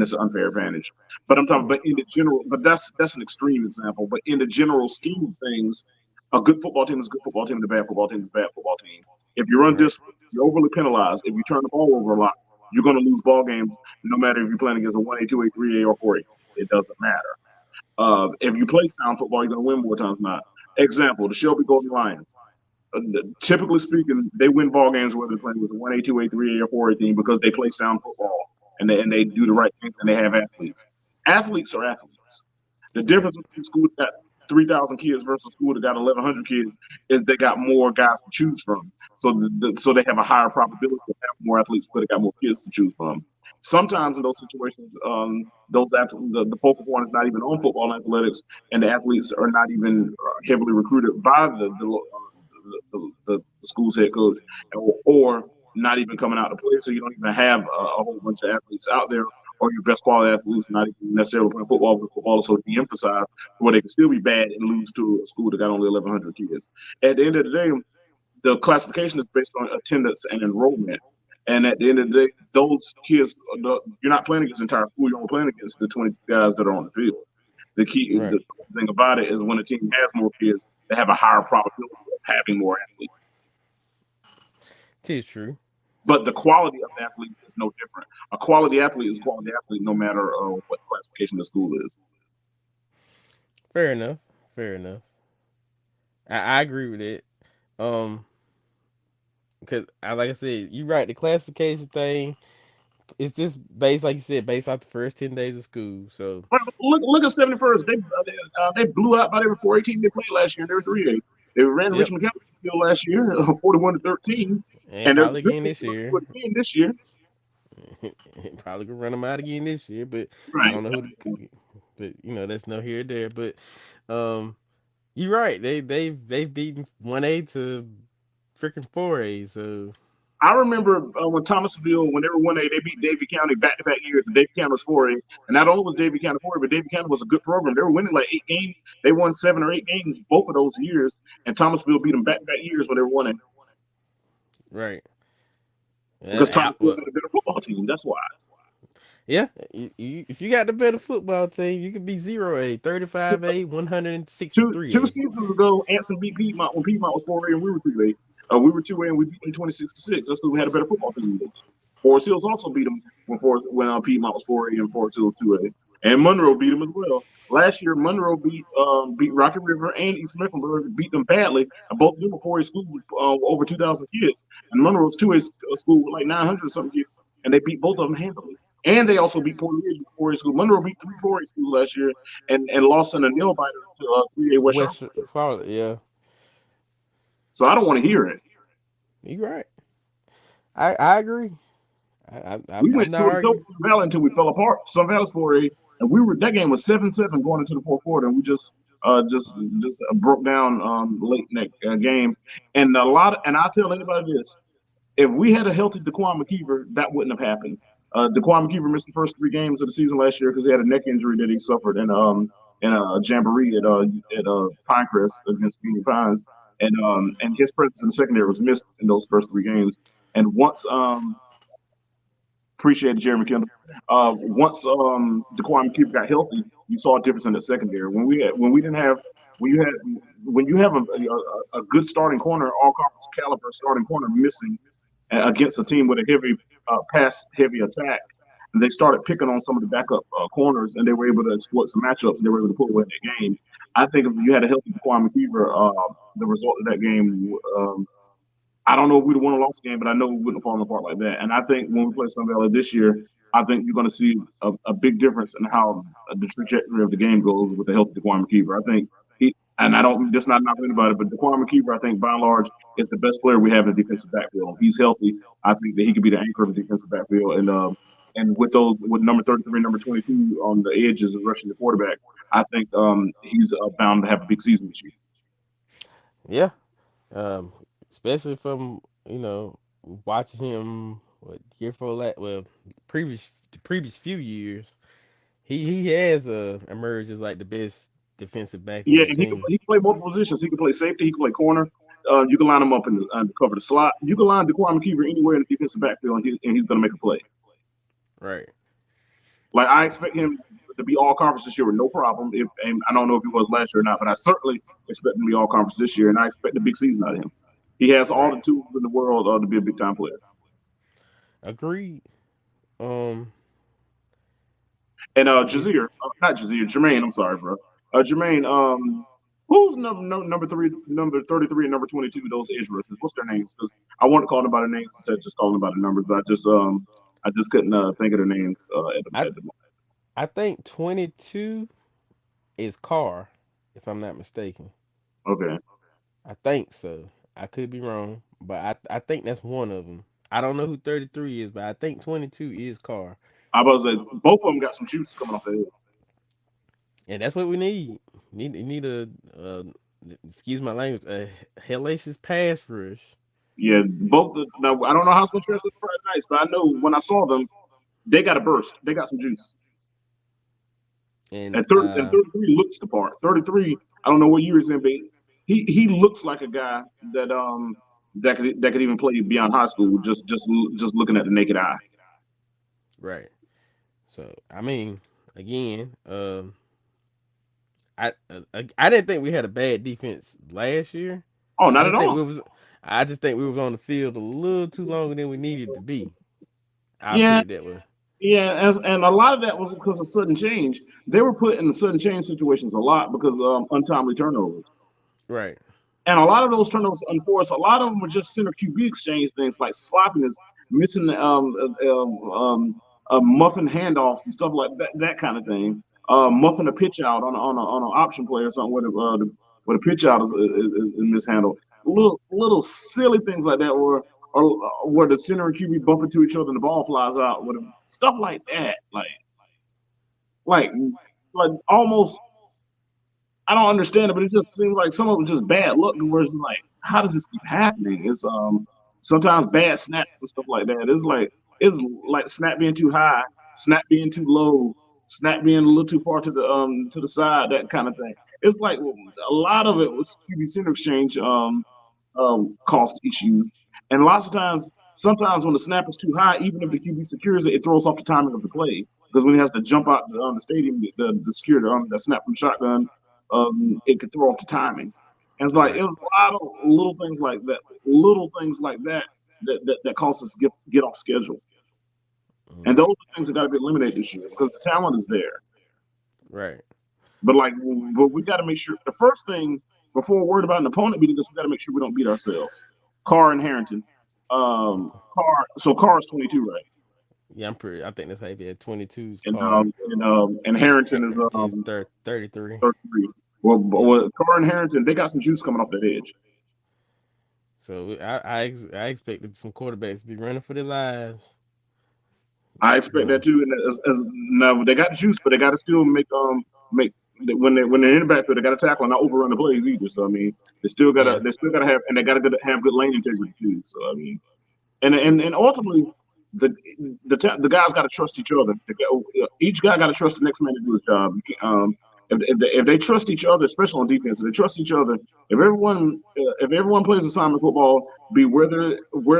it's an unfair advantage. But I'm talking, Right. but in the general, but that's an extreme example. But in the general scheme of things, a good football team is a good football team, and a bad football team is a bad football team. If you're Right. undisciplined, you're overly penalized. If you turn the ball over a lot, you're going to lose ball games, no matter if you're playing against a 1A, 2A, 3A, or 4A. It doesn't matter. If you play sound football, you're going to win more times than not. Example: the Shelby Golden Lions. Typically speaking, they win ball games whether they're playing with a 1A, 2A, 3A, or 4A team because they play sound football and they do the right things and they have athletes. Athletes are athletes. The Right. difference between school that got 3,000 kids versus school that got 1,100 kids is they got more guys to choose from. So so they have a higher probability of having more athletes because they got more kids to choose from. Sometimes in those situations, the focal point is not even on football and athletics, and the athletes are not even heavily recruited by the school's head coach, or not even coming out to play. So you don't even have a whole bunch of athletes out there, or your best quality athletes not even necessarily playing football, but football is so de-emphasized where they can still be bad and lose to a school that got only 1,100 kids. At the end of the day, the classification is based on attendance and enrollment. And at the end of the day, those kids, you're not playing against the entire school. You're only playing against the 22 guys that are on the field. Right. The thing about it is when a team has more kids, they have a higher probability of having more athletes. Tis true. But the quality of the athlete is no different. A quality athlete is a quality athlete no matter what classification the school is. Fair enough. Fair enough. I agree with it. Because like I said, you right. The classification thing is just based, like you said, based off the first 10 days of school. So Look at 71st. They blew out by every 418 they played last year, and they were 3A. They ran yep, Richmond County field last year, 41-13, and and there's a probably good again chance this they're going to year. do it again this year. Probably gonna run them out again this year, but I Right. don't know who. But that's no here or there. But um, you're right. They've beaten 1A to freaking 4A. So I remember when Thomasville, when they were 1A, they beat Davie County back to back years, and Davie County was 4A. And not only was Davie County 4A, but Davie County was a good program. They were winning like 8 games. They won 7 or 8 games both of those years, and Thomasville beat them back to back years when they were 1A right. because Out. Thomasville Well, had a better football team. That's why. Yeah, if you got the better football team, you could be 0-A, 35-A, Two 163-A. seasons ago, Anson beat Piedmont when Piedmont was 4A and we were 2A. We were 2A and we beat them 26-6. That's because we had a better football team. Forest Hills also beat them when Piedmont was 4A and Forest Hills 2A. And Monroe beat them as well. Last year, Monroe beat Rocky River and East Mecklenburg, beat them badly. And both of them were 4A schools with over 2,000 kids. And Monroe's 2A school with like 900 or something kids. And they beat both of them handily. And they also beat Porter Ridge with 4A school. Monroe beat three 4A schools last year and lost in a nail biter to 3A West West Charlotte. Florida, yeah, So I don't want to hear it. you right. I agree. We I'm went not toe to toe arguing. with Sun Valley until we fell apart. Sun Valley's 4A, and we were that game was 7-7 going into the fourth quarter, and we just broke down late in that game. And and I'll tell anybody this: if we had a healthy Daquan McKeever, that wouldn't have happened. Daquan McKeever missed the first three games of the season last year because he had a neck injury that he suffered in a jamboree at Pinecrest against Union Pines, and his presence in the secondary was missed in those first three games. And once appreciate it, Jeremy Kendall. Once Daquan McKeever got healthy, you saw a difference in the secondary. When we didn't have when you had when you have a good starting corner, all conference caliber starting corner missing against a team with a heavy pass heavy attack, and they started picking on some of the backup corners, and they were able to exploit some matchups, and they were able to pull away that game. I think if you had a healthy Daquan McKeever, the result of that game I don't know if we'd have won or lost the game, but I know we wouldn't have fallen apart like that. And I think when we play Sun Valley this year, I think you're going to see a big difference in how the trajectory of the game goes with the health of DeQuan McKeever. I think and I don't, just not knocking anybody, but DeQuan McKeever, I think by and large, is the best player we have in the defensive backfield. If he's healthy, I think that he could be the anchor of the defensive backfield. And with number 33, number 22 on the edges of rushing the quarterback, I think he's bound to have a big season this year. Yeah, um, especially from watching him what year for that well the previous few years. He has emerged as like the best defensive back on Yeah, that and team. he can play multiple positions. He can play safety. He can play corner. You can line him up and cover the slot. You can line DeQuan McKeever anywhere in the defensive backfield, and he's going to make a play. Right, Like I expect him to be all conference this year with no problem. If and I don't know if he was last year or not, but I certainly expect him to be all conference this year, and I expect a big season out of him. He has all right. the tools in the world to be a big time player. Agreed. Um, And yeah, Not Jazeer, Jermaine. I'm sorry, bro. Jermaine. Who's number three, number 33, and number 22? Those edge rushers. What's their names? Because I want to call them by their names instead of just calling them by the numbers. But I just couldn't think of their names I at the moment. I think 22 is Carr, if I'm not mistaken. Okay. I think so. I could be wrong, but I think that's one of them. I don't know who 33 is, but I think 22 is Carr, I was about to say both of them got some juice coming off their head. and that's what we need. Need a excuse my language, a hellacious pass rush. Yeah, now I don't know how it's gonna translate to Friday nights, but I know when I saw them, they got a burst. They got some juice. And And 33 looks the part. 33, I don't know what year he's in, but he looks like a guy that that could even play beyond high school. Just looking at the naked eye. right. So I mean, again, I didn't think we had a bad defense last year. Oh, I not at just think all. we was I just think we was on the field a little too longer than we needed to be. I'll put Yeah, it that way. yeah, and a lot of that was because of sudden change. They were put in sudden change situations a lot because of untimely turnovers. Right. And a lot of those turnovers unforced, a lot of them were just center QB exchange things like sloppiness, missing muffin handoffs and stuff like that kind of thing. Muffing a pitch out on an option play or something where the pitch out is mishandled. Little silly things like that where the center and QB bump into each other and the ball flies out. Stuff like that, like like almost I don't understand it, but it just seems like some of them just bad luck. Where it's like, how does this keep happening? It's sometimes bad snaps and stuff like that. It's like snap being too high, snap being too low, snap being a little too far to the side, that kind of thing. It's like a lot of it was QB center exchange cost issues, and lots of times sometimes when the snap is too high, even if the QB secures it, it throws off the timing of the play. Because when he has to jump out the stadium, the secure the snap from shotgun, it could throw off the timing. And it's like it Right. was a lot of little things like that that cause us to get off schedule. And Mm, those are things that got to be eliminated this year because the talent is there. right. But like, but we got to make sure the first thing before we're worried about an opponent beating us, we got to make sure we don't beat ourselves. Carr and Harrington. Carr. So Carr is 22, right? Yeah, I'm pretty. I think that's maybe at 22's And car. Harrington is Harrington's 33. 33. Well, Yeah. Carr and Harrington, they got some juice coming off that edge. So I expect some quarterbacks to be running for their lives. I You expect that know. too. And as now they got juice, but they got to still make when they're in the backfield, they got to tackle and not overrun the plays either. So I mean, Yeah. they still gotta have and they got to have good lane integrity too. So I mean, and ultimately the the guys got to trust each other. Each guy got to trust the next man to do his job. If they trust each other, especially on defense, if they trust each other, if everyone plays assignment football, be where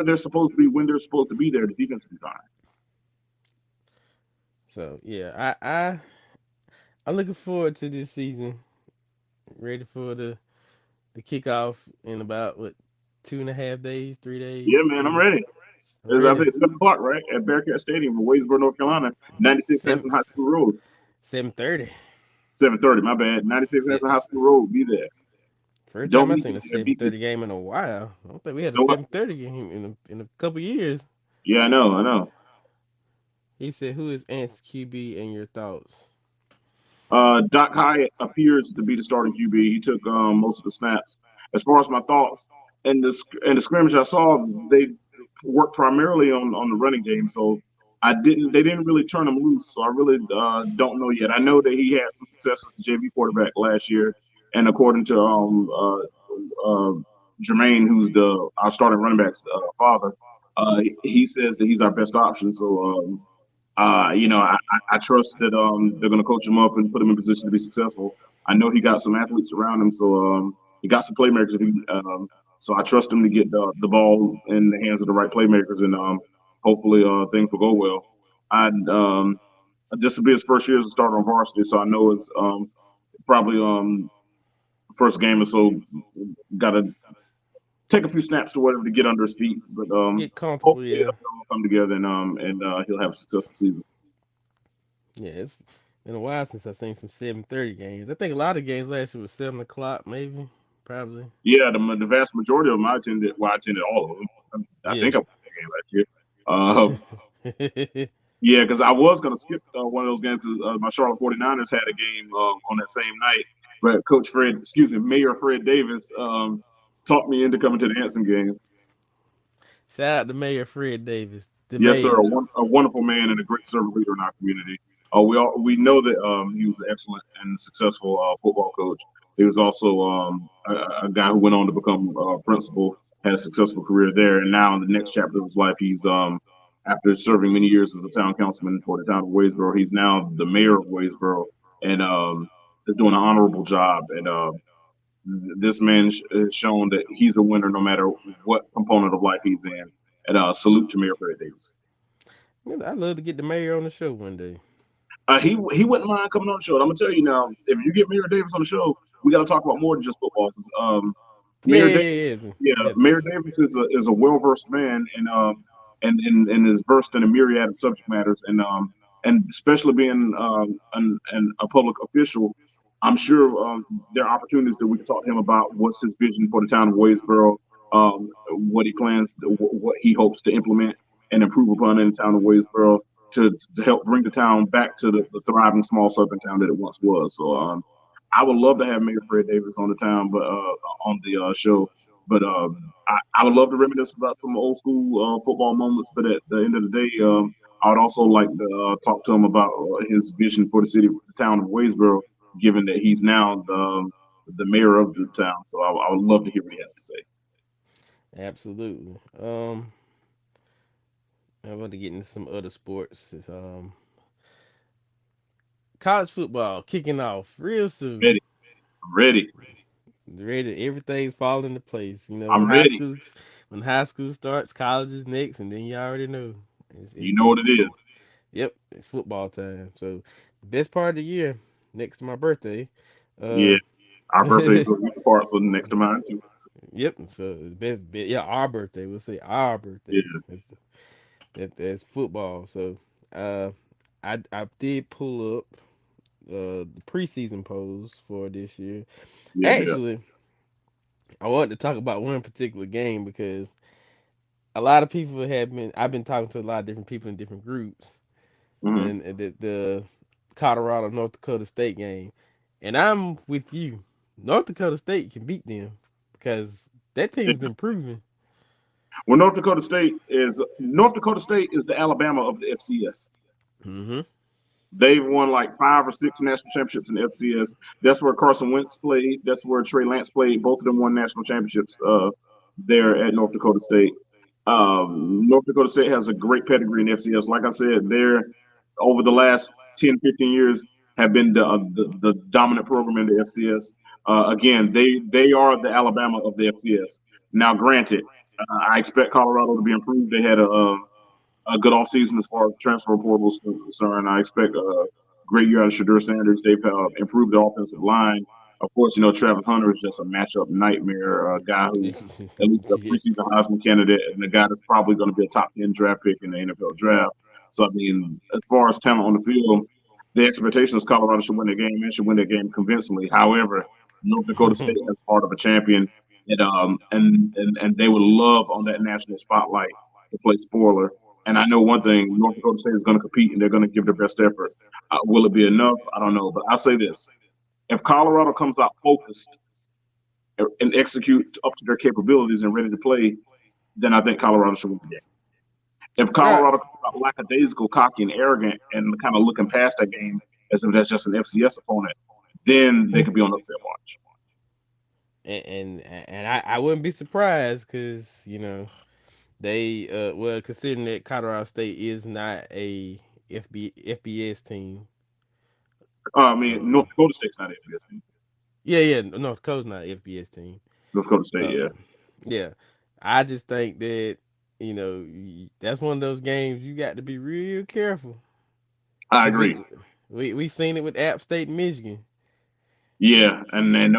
they're supposed to be when they're supposed to be there, the defense will be fine. So yeah, I'm looking forward to this season. Ready for the kickoff in about what 2.5 days, 3 days, Yeah, man, I'm two. ready. I'm It's, I ready. think it's 7 o'clock, right, at Bearcat Stadium in Wadesboro, North Carolina, 96 Seven Hanson High School Road. 7:30. 7:30, my bad. 96 Se- Hanson High School Road. Be there. First Don't time I meet seen me a there. Beat me. 7:30 game in a while. I don't think we had a So, 7:30 game in a couple years. yeah, I know, I know. He said, "Who is Ant's QB and your thoughts?" Doc Hyatt appears to be the starting QB. He took most of the snaps. As far as my thoughts, in the scrimmage I saw, they worked primarily on the running game. So they didn't really turn him loose. So I really don't know yet. I know that he had some success as the JV quarterback last year, and according to uh, Jermaine, who's the our starting running back's father, he says that he's our best option. So I trust that they're going to coach him up and put him in position to be successful. I know he got some athletes around him, so he got some playmakers. So I trust him to get the ball in the hands of the right playmakers, and hopefully things will go well. I This will be his first year as a starter on varsity, so I know it's probably first game or so. Got to take a few snaps to whatever to get under his feet, but Get comfortable, hopefully yeah. it'll come together and he'll have a successful season. Yeah, it's been a while since I seen some 7:30 games. I think a lot of games last year was 7 o'clock, maybe, probably. Yeah, the vast majority of them I attended. Well, I attended all of them. I Yeah. think I went to that game last year. Yeah, because I was gonna skip one of those games. 'Cause, my Charlotte 49ers had a game on that same night, but Mayor Fred Davis talked me into coming to the Anson game. Shout out to Mayor Fred Davis, the Yes, sir. mayor. A wonderful man and a great servant leader in our community. We know that he was an excellent and successful football coach. He was also a guy who went on to become principal, had a successful career there, and now in the next chapter of his life, he's after serving many years as a town councilman for the town of Waysboro, he's now the mayor of Waysboro, and is doing an honorable job. And this man has shown that he's a winner no matter what component of life he's in. And salute to Mayor Fred Davis. Man, I'd love to get the mayor on the show one day. He wouldn't mind coming on the show. I'm gonna tell you now, if you get Mayor Davis on the show, we got to talk about more than just football. 'Cause, Yeah, Mayor yeah, Davis, yeah, yeah. yeah, Yeah, Mayor Davis is a well versed man and is versed in a myriad of subject matters and especially being a public official. I'm sure there are opportunities that we can talk to him about what's his vision for the town of Waysboro, what he plans, what he hopes to implement and improve upon in the town of Waysboro to help bring the town back to the thriving small southern town that it once was. So I would love to have Mayor Fred Davis on the town, but on the show. But I would love to reminisce about some old school football moments. But at the end of the day, I would also like to talk to him about his vision for the town of Waysboro, given that he's now the mayor of the town. So I would love to hear what he has to say. absolutely. I want to get into some other sports. College football kicking off real soon. Ready, I'm ready, Ready, everything's falling into place. I'm ready. when high school starts, college is next, and then you already know it's it's, You know what it's it is. yep, it's football time. So the best part of the year, next to my birthday, Yeah, uh, our birthdays are a week apart, so next to mine too. yep. So the yeah, our birthday. We'll say our birthday. Yeah, That's football. So uh, I did pull up the preseason polls for this year. yeah, yeah. Actually, I wanted to talk about one particular game because a lot of people have been. I've been talking to a lot of different people in different groups, Hmm. and the Colorado North Dakota State game, and I'm with you. North Dakota State can beat them because that team's been proven. Well, North Dakota State is the Alabama of the FCS. Hmm. They've won like 5 or 6 national championships in the FCS. That's where Carson Wentz played. That's where Trey Lance played. Both of them won national championships there at North Dakota State. North Dakota State has a great pedigree in the FCS. Like I said, they're over the last 10, 15 years have been the dominant program in the FCS. Again, they are the Alabama of the FCS. Now, granted, I expect Colorado to be improved. They had a good offseason as far as transfer portal is concerned. I expect a great year out of Shadur Sanders. They've improved the offensive line. Of course, Travis Hunter is just a matchup nightmare, a guy who's at least a Yeah. preseason Heisman candidate and a guy that's probably going to be a top 10 draft pick in the NFL draft. So, I mean, as far as talent on the field, the expectation is Colorado should win the game and should win the game convincingly. However, North Dakota State has part of a champion, and they would love on that national spotlight to play spoiler. And I know one thing: North Dakota State is going to compete, and they're going to give their best effort. Will it be enough? I don't know, but I'll say this: if Colorado comes out focused and execute up to their capabilities and ready to play, then I think Colorado should win the game. If Right. Colorado comes out lackadaisical, cocky, and arrogant, and kind of looking past that game as if that's just an FCS opponent, then they could be on upset watch. And I wouldn't be surprised because they well, considering that Colorado State is not a FBS team. I mean, Uh, North Dakota State's not an FBS team. yeah, North Dakota's not an FBS team. North Dakota State, Uh, yeah, yeah, I just think that that's one of those games you got to be real careful I because agree. we seen it with App State and Michigan. Yeah, and at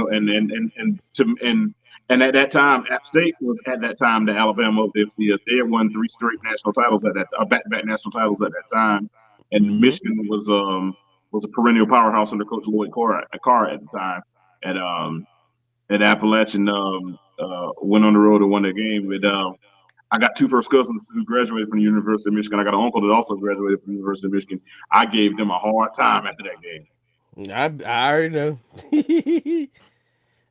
that time, App State was at that time the Alabama of the FCS. They had won 3 straight national titles at that, back-to-back national titles at that time, and Hmm. Michigan was a perennial powerhouse under Coach Lloyd Carr at the time. At at Appalachian went on the road and won the game. I got 2 first cousins who graduated from the University of Michigan. I got an uncle that also graduated from the University of Michigan. I gave them a hard time after that game. I already know.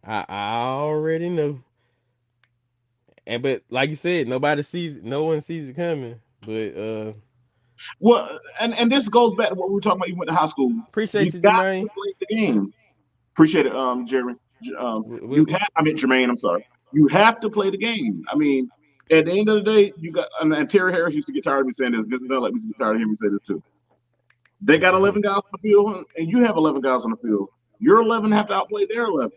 I already know. And but like you said, no one sees it coming. But Well, and this goes back to what we were talking about. You went to high school. You appreciate you, got Jermaine. to play the game. Appreciate it, Jerry. We, we, I mean Jermaine. I'm sorry. You have to play the game. I mean, at the end of the day, you got and Terry Harris used to get tired of me saying this. This is not like we used to get tired of hearing me say this too. They got 11 guys on the field, and you have 11 guys on the field. Your 11 have to outplay their 11.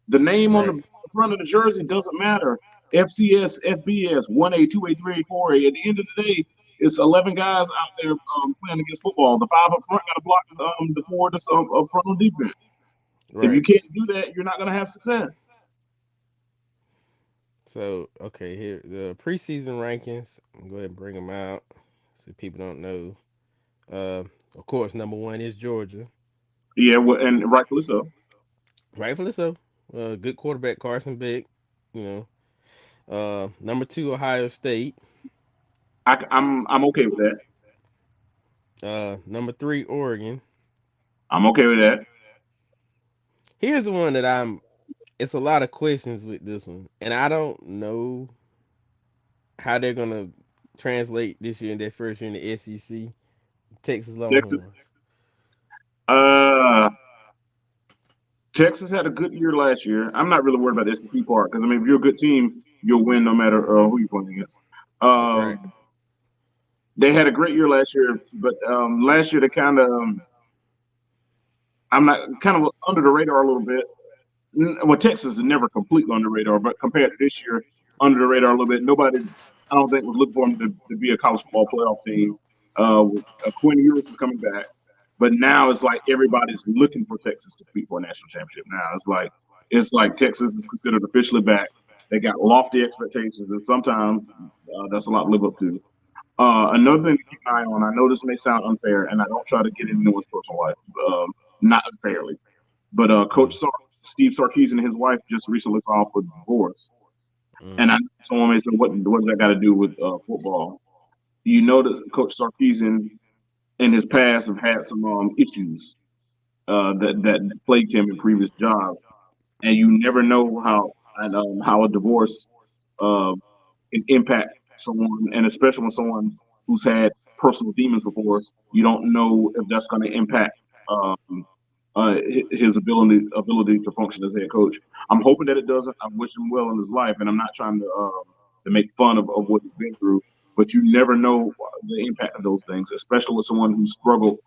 The name on right. the front of the jersey doesn't matter. FCS, FBS, 1A, 2A, 3A, 4A. At the end of the day, it's 11 guys out there playing against football. The 5 up front got to block the 4 that's up front on defense. If you Right. can't do that, you're not going to have success. So okay, here the preseason rankings. I'm go ahead and bring them out so people don't know. Uh, of course, number one is Georgia, Yeah, well, and rightfully so. rightfully so. Good quarterback Carson Beck. You know. Number two Ohio State. I'm okay with that. Number three Oregon. I'm okay with that. Here's the one that I'm. It's a lot of questions with this one, and I don't know how they're gonna translate this year in their first year in the SEC. Texas Texas. Longhorns. Uh, Texas had a good year last year. I'm not really worried about the SEC part because I mean, if you're a good team, you'll win no matter who you're playing against. Right. They had a great year last year, but last year they I'm not kind of under the radar a little bit. Well, Texas is never completely on the radar, but compared to this year, under the radar a little bit. Nobody, I don't think, was looking for them to be a college football playoff team. Quinn Ewers is coming back, but now it's like everybody's looking for Texas to compete for a national championship. Now it's like Texas is considered officially back. They got lofty expectations, and sometimes that's a lot to live up to. Another thing to keep an eye on. I know this may sound unfair, and I don't try to get into anyone's personal life, not unfairly. But Mm. Steve Sarkisian and his wife just recently filed for divorce. And Mm. I know someone may say, what does that got to do with football? You know that Coach Sarkisian in his past have had some issues that plagued him in previous jobs, and you never know how a divorce uh, can impact someone, and especially when someone who's had personal demons before, you don't know if that's going to impact um, his ability to function as head coach. I'm hoping that it doesn't. I wish him well in his life, and I'm not trying to make fun of what he's been through. But you never know the impact of those things, especially with someone who struggled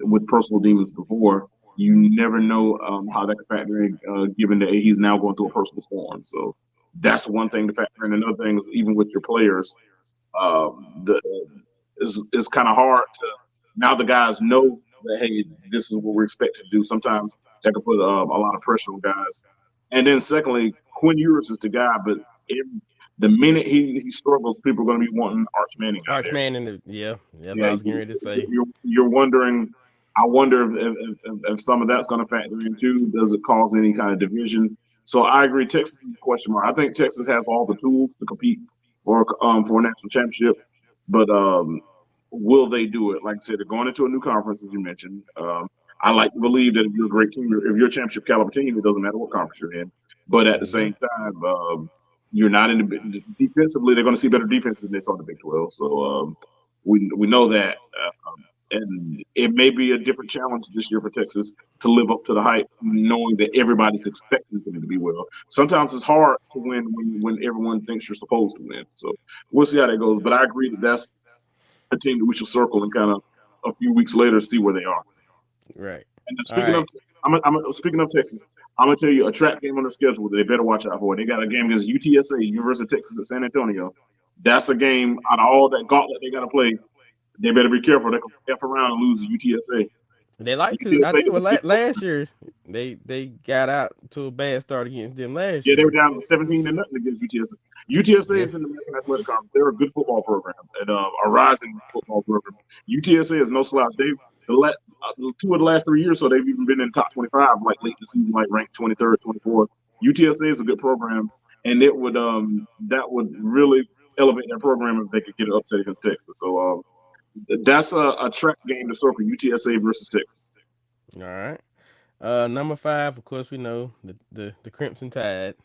with personal demons before. You never know how that could factor in, given that he's now going through a personal storm. So that's one thing to factor in. Another thing is even with your players, the it's kind of hard to now the guys know that hey, this is what we're expected to do. Sometimes that can put a lot of pressure on guys. And then secondly, Quinn Ewers is the guy, but the minute he struggles, people are going to be wanting Arch Manning out Arch there. Man in the yeah, that's what Yeah, I was getting ready to say. you're wondering. I wonder if some of that's going to factor in too. Does it cause any kind of division? So I agree. Texas is a question mark. I think Texas has all the tools to compete for a national championship, but will they do it? Like I said, they're going into a new conference, as you mentioned. I like to believe that if you're a great team, if you're a championship caliber team, it doesn't matter what conference you're in. But at the Hmm. same time, you're not in the defensively. They're going to see better defenses than they saw in the Big 12. So we know that, and it may be a different challenge this year for Texas to live up to the hype, knowing that everybody's expecting them to be well. Sometimes it's hard to win when everyone thinks you're supposed to win. So we'll see how that goes. But I agree that that's a team that we should circle and kind of a few weeks later see where they are. Right. And then All right. speaking of Texas, I'm gonna tell you a track game on their schedule that they better watch out for. They got a game against UTSA, University of Texas at San Antonio. That's a game out of all that gauntlet they got to play. They better be careful. They can f around and lose to UTSA. They like to. I UTSA think it is a was big last year. They got out to a bad start against them last Yeah, they were year. down 17 to nothing against UTSA. UTSA Yeah. is in the American Athletic Conference. They're a good football program and a rising football program. UTSA is no slouch. They've two of the last 3 years, so they've even been in the top 25, like late in the season, like ranked 23rd, 24th. UTSA is a good program, and it would that would really elevate their program if they could get an upset against Texas. So that's a track game to circle UTSA versus Texas. All right. Number five, of course, we know the Crimson Tide.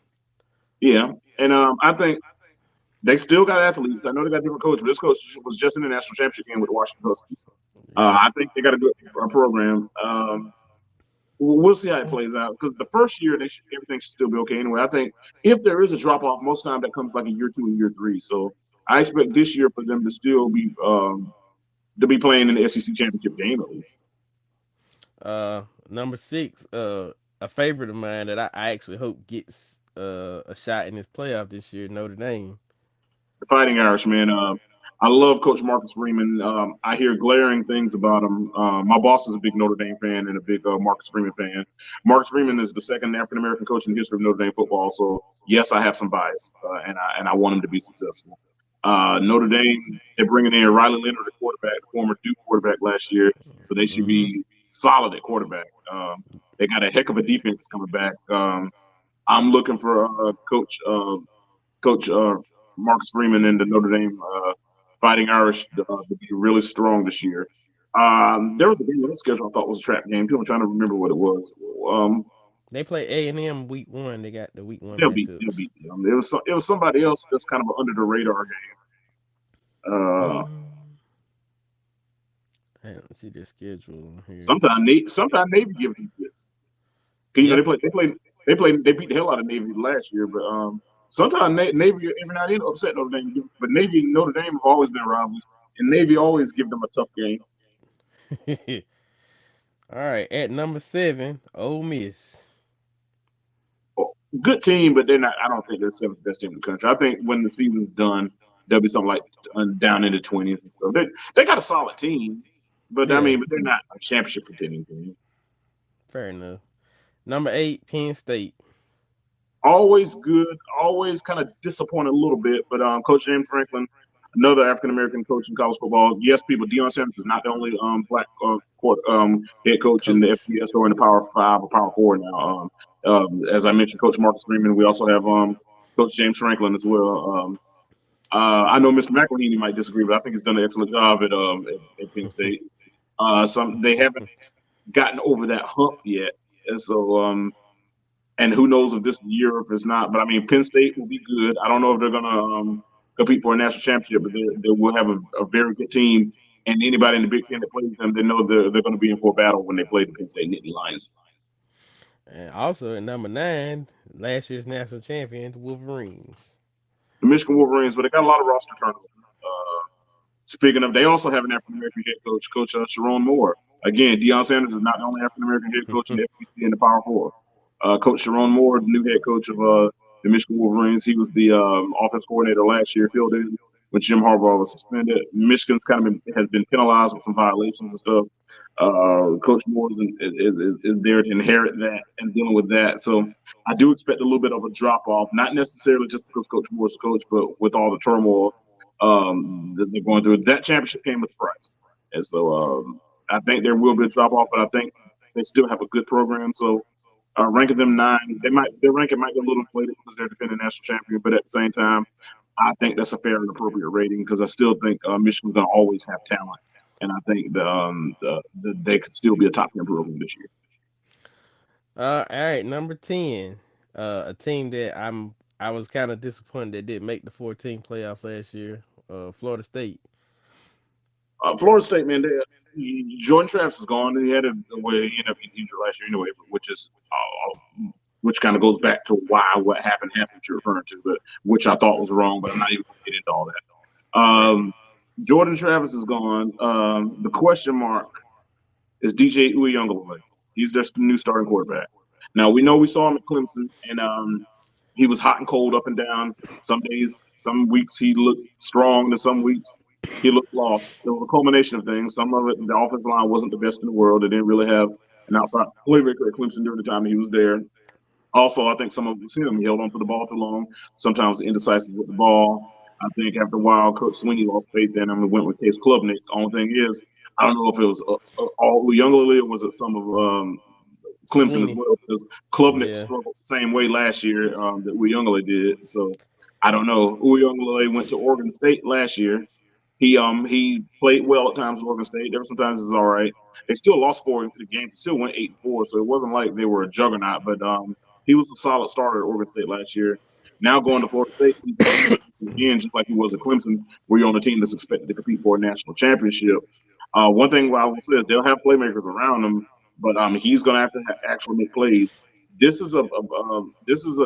Yeah, and I think they still got athletes. I know they got a different coach, but this coach was just in the national championship game with the Washington Huskies. Yeah. I think they got a good program. We'll see how it plays out because the first year everything should still be okay anyway. I think if there is a drop off, most time that comes like in year two and year three. So I expect this year for them to still be to be playing in the SEC championship game at least. Number six, a favorite of mine that I actually hope gets a shot in this playoff this year, Notre Dame. The Fighting Irishman. I love Coach Marcus Freeman. I hear glaring things about him. My boss is a big Notre Dame fan and a big Marcus Freeman fan. Marcus Freeman is the second African American coach in the history of Notre Dame football. So yes, I have some bias, and I want him to be successful. Notre Dame, they're bringing in Riley Leonard, the quarterback, the former Duke quarterback last year, so they should Hmm. be solid at quarterback. They got a heck of a defense coming back. I'm looking for Coach Marcus Freeman and the Notre Dame Fighting Irish to be really strong this year. There was a game on the schedule I thought was a trap game too. I'm trying to remember what it was. Um, They play A&M week one. They got the week one they'll matchups. beat them. It was somebody else that's kind of an under the radar game. Um, I don't see their schedule here. Sometimes Navy give them fits. 'Cause, Yeah. they beat the hell out of Navy last year, but sometimes Navy every now and then upset Notre Dame. But Navy and Notre Dame have always been rivals, and Navy always give them a tough game. All right. At number seven, Ole Miss. good team, but they're not. I don't think they're the seventh best team in the country. I think when the season's done, they'll be something like down in the 20s and stuff. They got a solid team, but I Yeah, mean, but they're not a championship contending team. fair enough. Number 8, Penn State. Always good, always kind of disappointed a little bit. But Coach James Franklin, another African American coach in college football. Yes, people, Deion Sanders is not the only black head coach in the Coach. FBS or in the Power Five or Power Four now. As I mentioned, Coach Marcus Freeman. We also have Coach James Franklin as well. I know Mr. McElhaney might disagree, but I think he's done an excellent job at Penn State. Some they haven't gotten over that hump yet, and so and who knows if this is the year or if it's not. But I mean, Penn State will be good. I don't know if they're going to compete for a national championship, but they will have a very good team. And anybody in the Big Ten that plays them, they know they're going to be in for a battle when they play the Penn State Nittany Lions. And also at number 9, last year's national champions, Wolverines. The Michigan Wolverines, but they got a lot of roster turnover. Uh, Speaking of, they also have an African American head coach, Coach Sharon Moore. Again, Deion Sanders is not the only African American head coach in the FBC and the Power Four. Coach Sharon Moore, the new head coach of the Michigan Wolverines, he was the offense coordinator last year, filled in when Jim Harbaugh was suspended. Michigan's has been penalized with some violations and stuff. Coach Moore is there to inherit that and dealing with that. So I do expect a little bit of a drop off, not necessarily just because Coach Moore's coach, but with all the turmoil that they're going through. That championship came with a price, and so I think there will be a drop off, but I think they still have a good program. So ranking them 9, their ranking might get a little inflated because they're defending national champion, but at the same time, I think that's a fair and appropriate rating because I still think Michigan's going to always have talent, and I think they could still be a top 10 program this year. All right, number 10, a team that I was kind of disappointed that didn't make the 14 playoffs last year, Florida State. Florida State, man, Jordan Travis is gone. He had well, he ended up getting injured last year anyway, which kind of goes back to why what happened you're referring to, but which I thought was wrong. But I'm not even going to get into all that. Right. Jordan Travis is gone. The question mark is DJ Uiagalelei. He's just the new starting quarterback. Now we know we saw him at Clemson, and he was hot and cold, up and down. Some days, some weeks he looked strong, and some weeks he looked lost. It was a culmination of things. Some of it, the offensive line wasn't the best in the world. They didn't really have an outside playmaker at Clemson during the time he was there. Also, I think some of it was him. He held on to the ball too long, sometimes indecisive with the ball. I think after a while, Coach Sweeney lost faith in him and went with Case Klubnik. Only thing is, I don't know if it was all Young or was it some of Clemson as Sweeney. well, because Klubnik Yeah. struggled the same way last year that Uyunglele did. So I don't know. Uyunglele went to Oregon State last year. He played well at times at Oregon State. There were sometimes it's all right. They still lost 4 games. They still went 8-4, so it wasn't like they were a juggernaut. But he was a solid starter at Oregon State last year. Now going to Florida State, he's in a situation again, just like he was at Clemson, where you're on a team that's expected to compete for a national championship. One thing I will say is they'll have playmakers around him, but he's going to have to actually make plays. This is a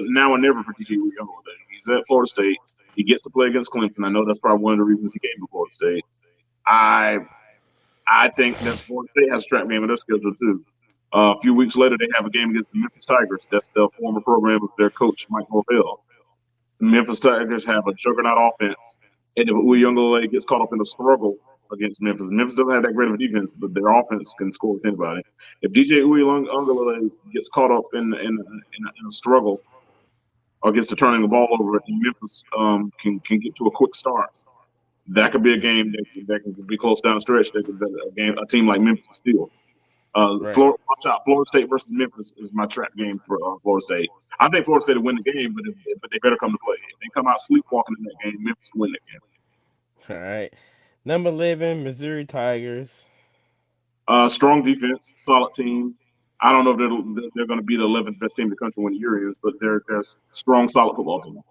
now or never for DJ Younghoe. He's at Florida State. He gets to play against Clemson. I know that's probably one of the reasons he came to Florida State. I I think that Florida State has a trap game in their schedule too. A few weeks later, they have a game against the Memphis Tigers. That's the former program of their coach Mike Norvell. The Memphis Tigers have a juggernaut offense, and if Uyunglele gets caught up in a struggle against Memphis doesn't have that great of a defense, but their offense can score with anybody. If DJ Uyunglele gets caught up in a struggle or gets to turning the ball over, and Memphis can get to a quick start, that could be a game that can be close down the stretch. A team like Memphis is still. Right. Watch out! Florida State versus Memphis is my trap game for Florida State. I think Florida State will win the game, but they better come to play. If they come out sleepwalking in that game, Memphis will win that game. All right. Number 11, Missouri Tigers. Strong defense, solid team. I don't know if they're going to be the 11th best team in the country when the year is, but they're a strong, solid football team.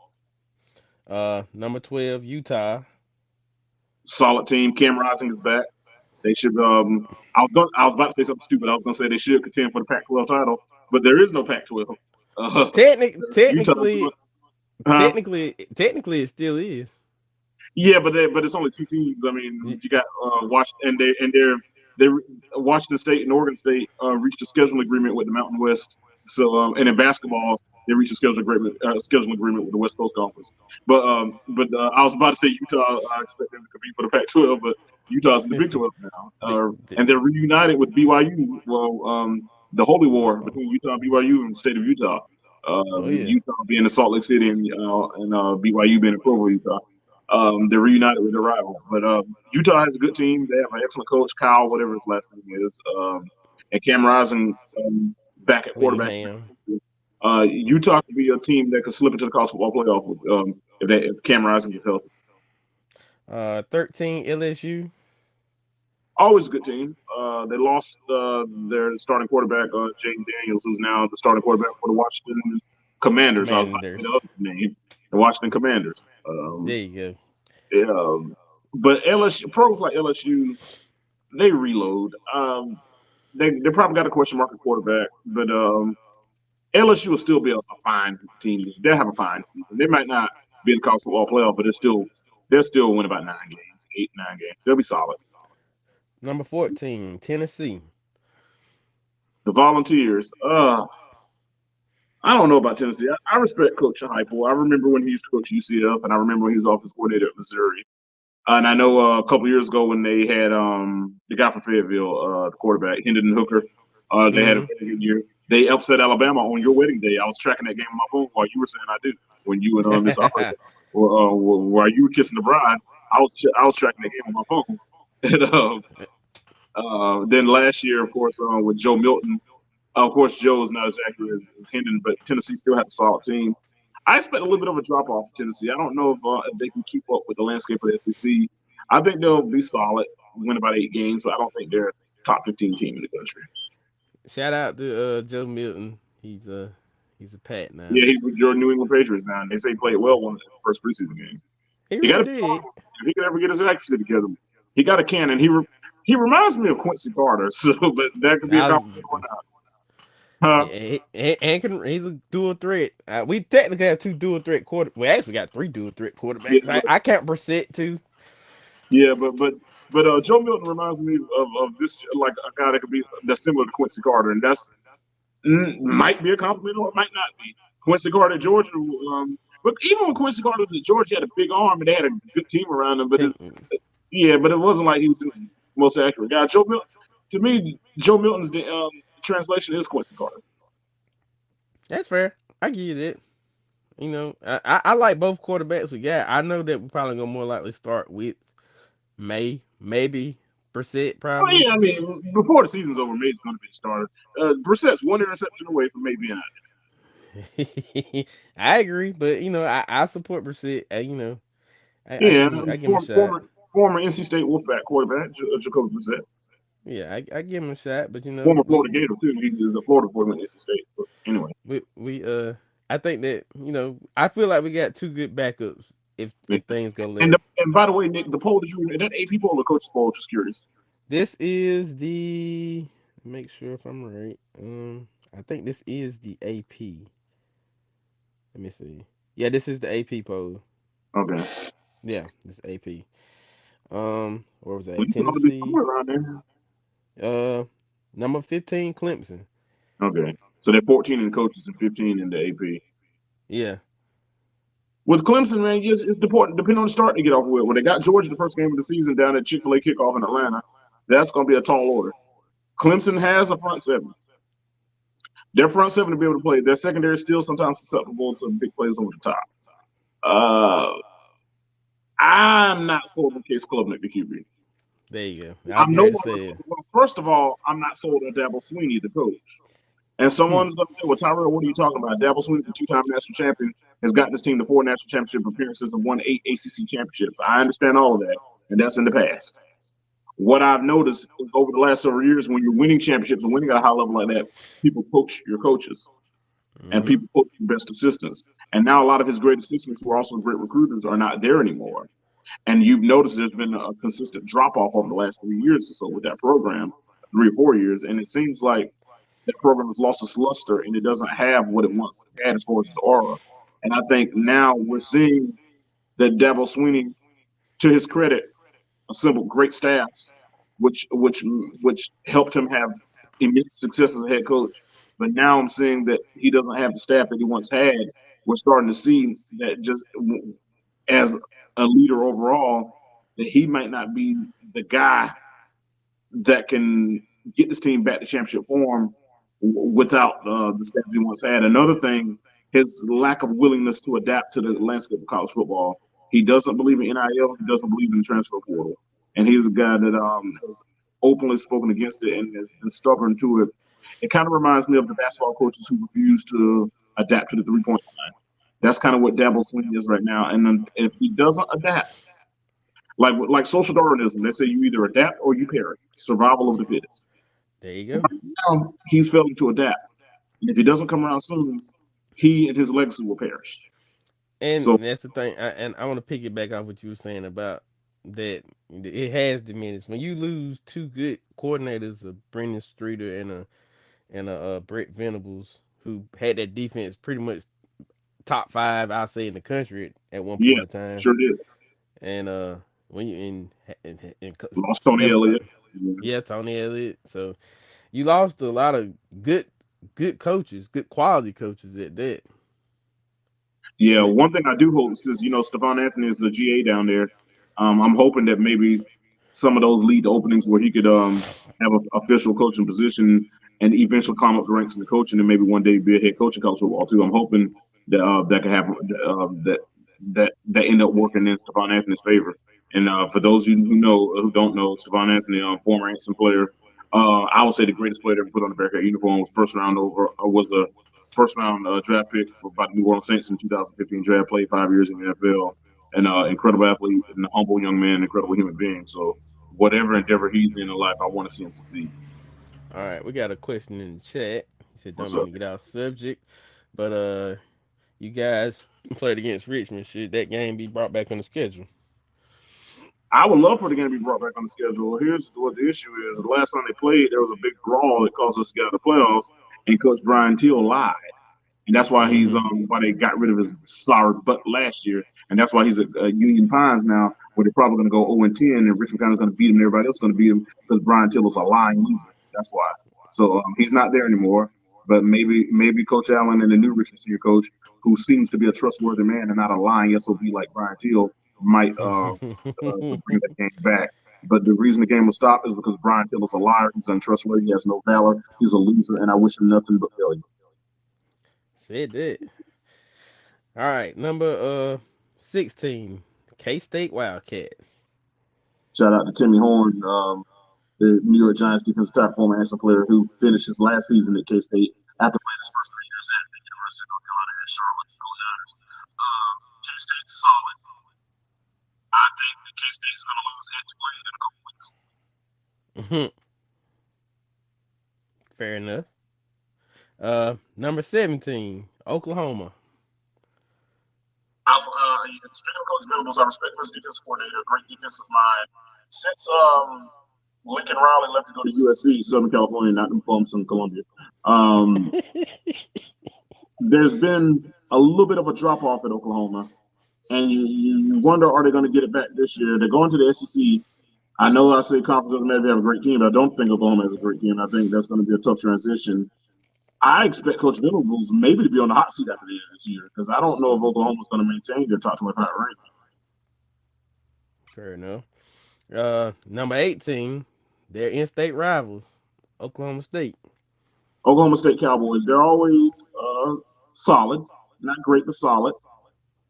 Number 12, Utah. Solid team. Cam Rising is back. They should. I was about to say something stupid. I was going to say they should contend for the Pac-12 title, but there is no Pac-12. Utah's doing. Technically, Huh? technically, it still is. Yeah, but it's only two teams. I Y- mean, you got Washington, they Washington State and Oregon State reached a scheduling agreement with the Mountain West. So and in basketball, They reached a scheduling agreement with the West Coast Conference. But I was about to say Utah. I expect them to compete for the Pac-12, but Utah's in the Big 12 now, the, the, and they're reunited with BYU. Well, the holy war between Utah and BYU in the state of Utah. oh yeah, Utah being in Salt Lake City and BYU being in Provo, Utah. They're reunited with their rival. But Utah has a good team. They have an excellent coach, Kyle, whatever his last name is, and Cam Rising back at quarterback. Willingham. Utah could be a team that could slip into the college football playoff if Cam Rising is healthy. 13 LSU. Always a good team. They lost their starting quarterback, Jaden Daniels, who's now the starting quarterback for the Washington Commanders. I was about to say the Commanders. other name, the Washington Commanders. There you Yeah, but LSU programs like LSU, they reload. They probably got a question mark at quarterback, but LSU will still be a fine team. They'll have a fine season. They might not be in the college football playoff, but they'll still win about 9 games, 8, 9 games. They'll be solid. go. Number 14, Tennessee. The Volunteers. I don't know about Tennessee. I respect Coach Heupel. I remember when he used to coach UCF, and I remember when he was offensive coordinator at Missouri. And I know a couple years ago when they had the guy from Fayetteville, the quarterback, Hendon Hooker, they had a Hmm. very good year. They upset Alabama on your wedding day. I was tracking that game on my phone while you were saying I do. When you and Miss Operator, while you were kissing the bride, I was tracking that game on my phone. And then last year, of course, with Joe Milton, of course, Joe is not as accurate as Hendon, but Tennessee still had a solid team. I expect a little bit of a drop off for Tennessee. I don't know if they can keep up with the landscape of the SEC. I think they'll be solid, win about 8 games, but I don't think they're a top 15 team in the country. Shout out to Joe Milton. He's a Pat now. Yeah, he's with your New England Patriots now, and they say he played well one of the first preseason game. He He got really to be did. honest. If he could ever get his accuracy together, he got a cannon. He reminds me of Quincy Carter, so but that could be a I was, compliment or not. Huh? he's a dual threat. We technically have two dual threat quarter. We actually got three dual threat Yeah, quarterbacks. I, but I count Brissett too. yeah, but Joe Milton reminds me of this like a guy that could be that's similar to Quincy Carter, and that's might be a compliment or it might not be. Quincy Carter at Georgia, but even when Quincy Carter was at Georgia, he had a big arm and they had a good team around him. But Team, it's yeah, but it wasn't like he was just most accurate guy. Joe Milton, to me, Joe Milton's the translation is Quincy Carter. that's fair. I give you that. I like both quarterbacks we got. I know that we're probably gonna more likely start with maybe Brissett Oh probably. yeah, I mean, before the season's over, May's going to be the starter. Brissett's one interception away from May being out. I agree, but I support Brissett. I Yeah, give him I give him a former shot. former, former NC State Wolfpack quarterback Jacoby Brissett. Yeah, I give him a shot, but Former Florida Gator too. He's a Florida before he went to NC State. But anyway, we I think that I feel like we got two good backups yeah. if things go and left. and by the way, Nick, the poll that you that AP poll or coach's poll? Just curious. This is the make sure if I'm right. I think this is the AP. Let me see. Yeah, this is the AP poll. Okay, Yeah, this AP. Where was that? well, At? you ought to be Tennessee. somewhere around there. Uh, number 15, Clemson. Okay, so they're 14 in coaches and 15 in the AP. Yeah, With Clemson, man, yes, it's important. Depending on the start they get off with. When they got Georgia the first game of the season down at Chick-fil-A kickoff in Atlanta, that's going to be a tall order. Clemson has a front seven. Their front seven to be able to play. Their secondary is still sometimes susceptible to big plays over the top. Uh, I'm not sold on Case Klubnik the QB. there you go. I was I'm no going to longer say sold. it. Well, first of all, I'm not sold on Dabble Sweeney, the coach. And Hmm. someone's going to say, well, Tyrell, what are you talking about? Dabble Sweeney's a two-time national champion, has gotten his team to 4 national championship appearances and won 8 ACC championships. I understand all of that, and that's in the past. What I've noticed is over the last several years, when you're winning championships and winning at a high level like that, people coach your coaches and Hmm. people coach your best assistants. And now a lot of his great assistants, who are also great recruiters, are not there anymore. And you've noticed there's been a consistent drop off over the last 3 years or so with that program, 3 or 4 years. And it seems like that program has lost its luster and it doesn't have what it once had as far as its aura. And I think now we're seeing that Dabo Sweeney, to his credit, assembled great staffs, which helped him have immense success as a head coach. But now I'm seeing that he doesn't have the staff that he once had. We're starting to see that just as a leader overall, that he might not be the guy that can get this team back to championship form without the stats he once had. Another thing, his lack of willingness to adapt to the landscape of college football. He doesn't believe in NIL. He doesn't believe in the transfer portal, and he's a guy that has openly spoken against it and has been stubborn to it. It kind of reminds me of the basketball coaches who refuse to adapt to the 3 point line. That's kind of what Dabo's swing is right now. And then if he doesn't adapt, like social Darwinism, they say you either adapt or you perish. Survival of the fittest. There you go. Now he's failing to adapt. And if he doesn't come around soon, he and his legacy will perish. So And that's the thing. And I want to pick it back off what you were saying about that. It has diminished when you lose two good coordinators, a Brendan Streeter and a Brett Venables, who had that defense pretty much top five, I'll say, in the country at one yeah, point in time. sure did. And when you and Lost Tony Steph, Elliott. Yeah. yeah, Tony Elliott. So you lost a lot of good good coaches, good quality coaches at that. Yeah, And it, one thing I do hope is, Stephon Anthony is a GA down there. I'm hoping that maybe some of those lead openings where he could have an official coaching position and eventually climb up the ranks in the coaching and maybe one day be a head coach in college football too. I'm hoping that that could happen. That end up working in Stephon Anthony's favor. And for those of you who don't know, Stephon Anthony, former Anson player, I would say the greatest player to ever put on a Bearcat uniform was was a first round draft pick for by the New Orleans Saints in 2015 draft. Played 5 years in the NFL, and incredible athlete and a humble young man, incredible human being. So whatever endeavor he's in life, I want to see him succeed. all right, we got a question in the chat. He said, "Don't What's mean up? to get off subject, but you guys played against Richmond. Should that game be brought back on the schedule?" I would love for the game to be brought back on the schedule. Here's what the issue is: the last time they played, there was a big brawl that caused us to get out of the playoffs, and Coach Brian Teal lied. And that's why Mm-hmm. why they got rid of his sorry butt last year, and that's why he's at Union Pines now, where they're probably going to go 0-10, and Richmond County's going to beat him, and everybody else is going to beat him because Brian Tibble's a lying loser. That's why. So he's not there anymore. But maybe Coach Allen and the new Richmond senior coach, who seems to be a trustworthy man and not a lying SOB like Brian Teal, might bring that game back. But the reason the game will stop is because Brian Till is a liar. He's untrustworthy. He has no valor. He's a loser, and I wish him nothing but failure. Said that. All right, number 16, K State Wildcats. Shout out to Timmy Horn, the New York Giants defensive tackle, former Anson player, who finished his last season at K State after playing his first 3 years at the University of North Carolina at Charlotte. Go Niners. K State's solid. I think that K State's going to lose at Tulane in a couple weeks. Fair enough. Number 17, Oklahoma. Speaking of Coach Venables, I respect his defensive coordinator, great defensive mind. Since Lincoln Riley left to go to USC, Southern California, not in bumps in Columbia, um, there's been a little bit of a drop off at Oklahoma. And you wonder, are they going to get it back this year? They're going to the SEC. I know I say conference doesn't matter if they have a great team, but I don't think Oklahoma has a great team. I think that's going to be a tough transition. I expect Coach Venables maybe to be on the hot seat after the end of this year because I don't know if Oklahoma's going to maintain their top 25 rank. Fair enough. Number 18, their in-state rivals, Oklahoma State. Oklahoma State Cowboys, they're always solid, not great, but solid.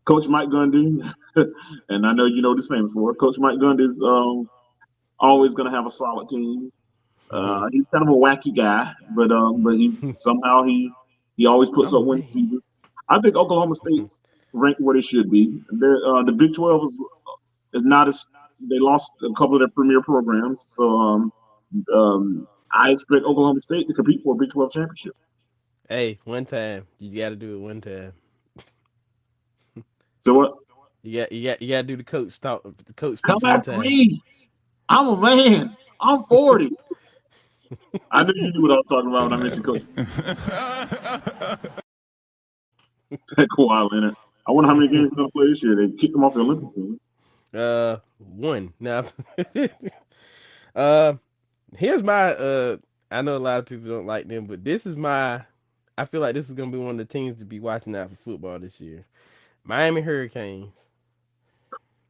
Coach Mike Gundy, and I know you know this famous for it. Coach Mike Gundy's always going to have a solid team. He's kind of a wacky guy, but he somehow he always puts I'm a up winning man. seasons. I think Oklahoma State's ranked where they should be. The Big 12 is not as they lost a couple of their premier programs, so I expect Oklahoma State to compete for a Big 12 championship. Hey, one time. You got to do it one time. So what? You got to do the coach Come speech one after time. me. I'm a man. I'm 40. I knew you knew what I was talking about when I mentioned Coach Kawhi Leonard. I wonder how many games he's going to play this year. They kicked him off the Olympic team. One. Now, uh, here's my I know a lot of people don't like them, but this is my I feel like this is gonna be one of the teams to be watching out for football this year. Miami Hurricanes.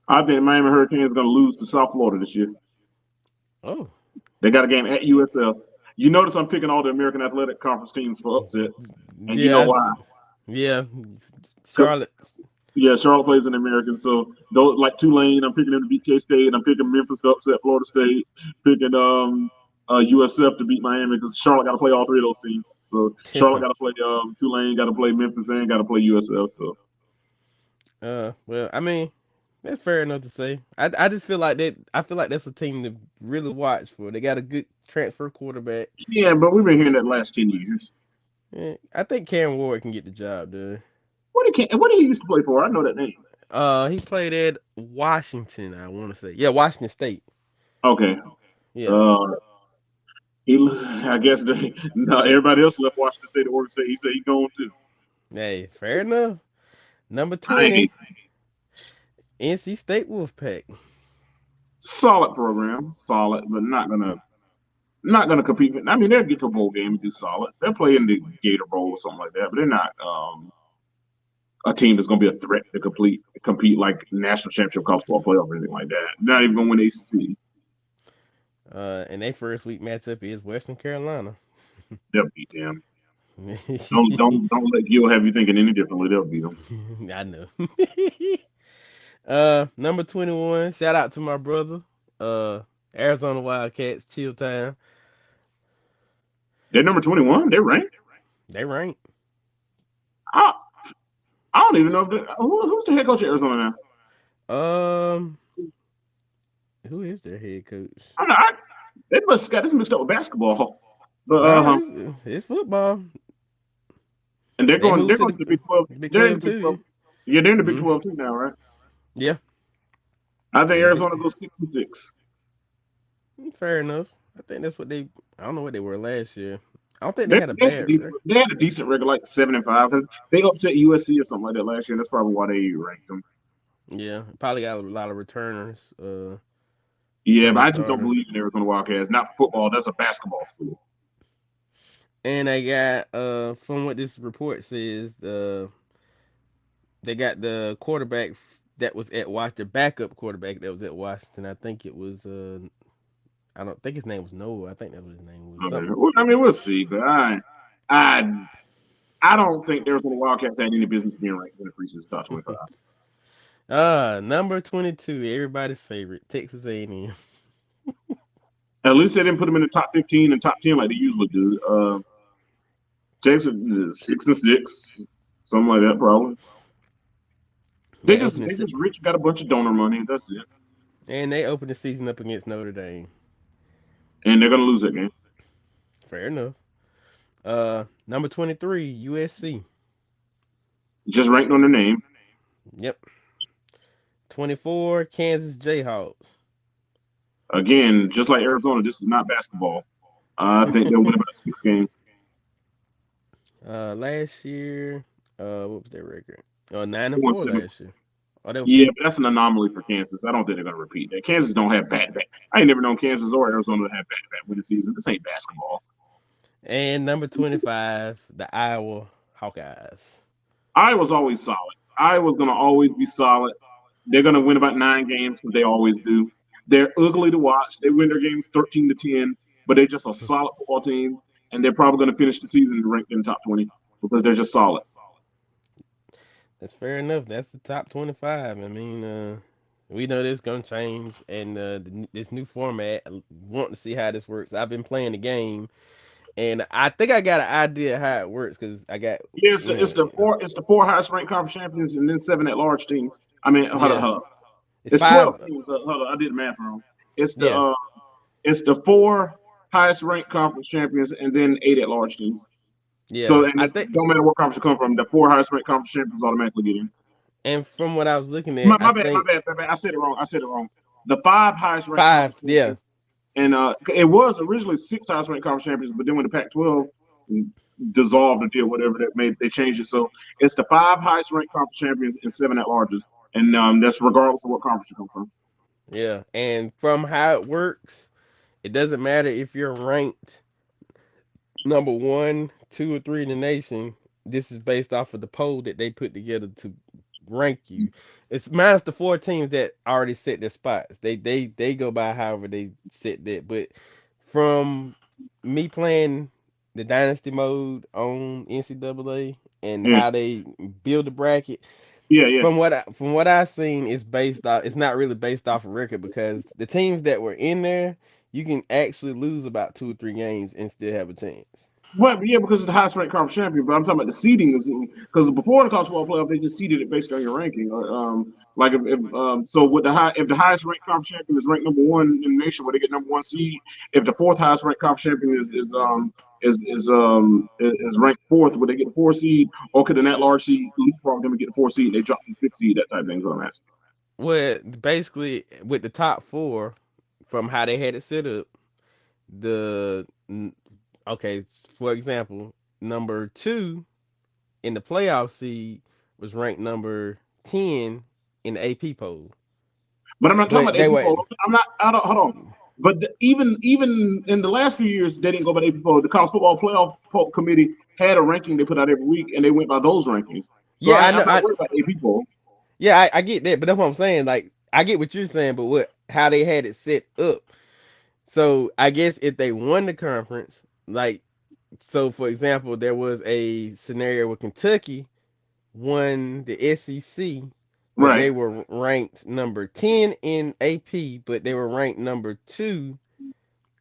I think Miami Hurricanes are going to lose to South Florida this year. Oh, They got a game at USF. You notice I'm picking all the American Athletic Conference teams for upsets, and you know yeah, why? yeah. 'Cause, Charlotte. yeah, Charlotte plays an American, so those like Tulane, I'm picking them to beat K State. I'm picking Memphis to upset Florida State. Picking USF to beat Miami because Charlotte got to play all three of those teams. So Charlotte got to play Tulane, got to play Memphis, and got to play USF. So Well, I mean, that's fair enough to say. I just feel like that. I feel like that's a team to really watch for. They got a good transfer quarterback. yeah, but we've been hearing that the last 10 years. I think Cam Ward can get the job done. What did he used to play for? I know that name. He played at Washington. I want to say, yeah, Washington State. Okay. Yeah. Uh, I guess no, everybody else left Washington State to Oregon State. He said he's going too. Hey, fair enough. Number I 20, ain't NC State Wolfpack. solid program, solid, but not gonna compete. I mean, they'll get to a bowl game and do solid. They'll play in the Gator Bowl or something like that, but they're not a team that's gonna be a threat to compete like national championship college football playoff or anything like that. Not even gonna win ACC. And their first week matchup is Western Carolina. They'll beat them. Don't let Gil have you thinking any differently. They'll beat them. I know. Number 21. Shout out to my brother. Uh, Arizona Wildcats. Chill time. They're number 21. They're ranked. They rank. I, I don't even know if who's the head coach of Arizona now. Um, who is their head coach? I'm not. They must have got this mixed up with basketball. But Nah, it's football. and they're They going. moved They're to going the to the Big 12. Big They're in 12 the Big too. 12. Yeah, they're in the Big Mm, 12 too now, right? yeah, I think in the Big Arizona 12. goes 6-6. Fair enough. I think that's what they. I don't know what they were last year. I don't think they They, had a they, had a bad decent, record. they had a decent record, like 7-5. They upset USC or something like that last year. And that's probably why they ranked them. Yeah, probably got a lot of returners, Yeah, but returning I just don't starters. believe in Arizona Wildcats. Not for football. That's a basketball school. And they got from what this report says, they got the quarterback that was at Washington, the backup quarterback that was at Washington. I think it was I don't think his name was Noah. I think that was his name was Okay. something. Well, I mean, we'll see. But I, I don't think Arizona Wildcats had any business being ranked in the preseason top 25. Number 22, everybody's favorite, Texas A&M. At least they didn't put them in the top 15 and top 10 like they usually do. Texas 6-6, something like that, probably. They They just opened they the just rich, got a bunch of donor money. That's it, they opened the season up against Notre Dame. and they're gonna lose that game. Fair enough. Number 23, USC. Just ranked on their name. Yep. 24, Kansas Jayhawks. Again, just like Arizona, this is not basketball. I think they'll win about 6 games. Last year, what was their record? Nine They and won four 7. last year. Oh, that was Yeah, but that's an anomaly for Kansas. I don't think they're gonna repeat that. Kansas don't have back. I ain't never known Kansas or Arizona to have back winning season. This ain't basketball. and number 25, the Iowa Hawkeyes. Iowa's always solid. Iowa's gonna always be solid. They're gonna win about 9 games because they always do. They're ugly to watch. They win their games 13-10, but they're just a solid football team, and they're probably gonna finish the season ranked in the top 20 because they're just solid. That's fair enough. That's the top 25. I mean, we know this gonna change, and this new format. Want to see how this works. I've been playing the game, and I think I got an idea how it works because I got, Yeah, you know, it's the four highest ranked conference champions and then 7 at large teams. I mean, yeah, hold on. it's It's 12 five. teams. Hold on, I did the math wrong. It's the Yeah, uh, it's the four highest ranked conference champions and then 8 at large teams. So yeah. and I it think, don't matter what conference you come from, the four highest ranked conference champions automatically get in. and from what I was looking at, My, I my bad, my think bad, my bad. I said it wrong. I said it wrong. The five highest ranked five. conference Yeah, champions, and it was originally six highest ranked conference champions, but then when the Pac-12 dissolved the deal, whatever that made, they changed it. So it's the five highest ranked conference champions and 7 at larges, and that's regardless of what conference you come from. yeah. And from how it works, it doesn't matter if you're ranked number one, two or three in the nation. This is based off of the poll that they put together to rank you. It's minus the four teams that already set their spots. They go by however they set that. But from me playing the dynasty mode on NCAA and Yeah, how they build the bracket, yeah, yeah. from what I've seen, it's based off. It's not really based off of record because the teams that were in there, you can actually lose about two or three games and still have a chance. But yeah, because it's the highest ranked conference champion. But I'm talking about the seeding is because before the college football playoff, they just seeded it based on your ranking. Like if so with the high if the highest ranked conference champion is ranked number one in the nation, where they get number one seed. If the fourth highest ranked conference champion is ranked fourth, would they get the four seed, or could the net large seed leapfrog them and get the four seed and they drop the fifth seed? That type of thing is what I'm asking. Well, basically, with the top four, from how they had it set up, the okay, for example, number two in the playoff seed was ranked number 10 in the AP poll, But I'm not talking but about they AP were poll. I'm not. I don't, hold on. But even in the last few years, they didn't go by AP poll. The college football playoff poll committee had a ranking they put out every week, and they went by those rankings. So yeah, I I'm know, not worried about AP poll. yeah, I get that, but that's what I'm saying. Like, I get what you're saying, but what how they had it set up. So I guess if they won the conference, like, so for example, there was a scenario where Kentucky won the SEC, but Right, they were ranked number 10 in AP, but they were ranked number 2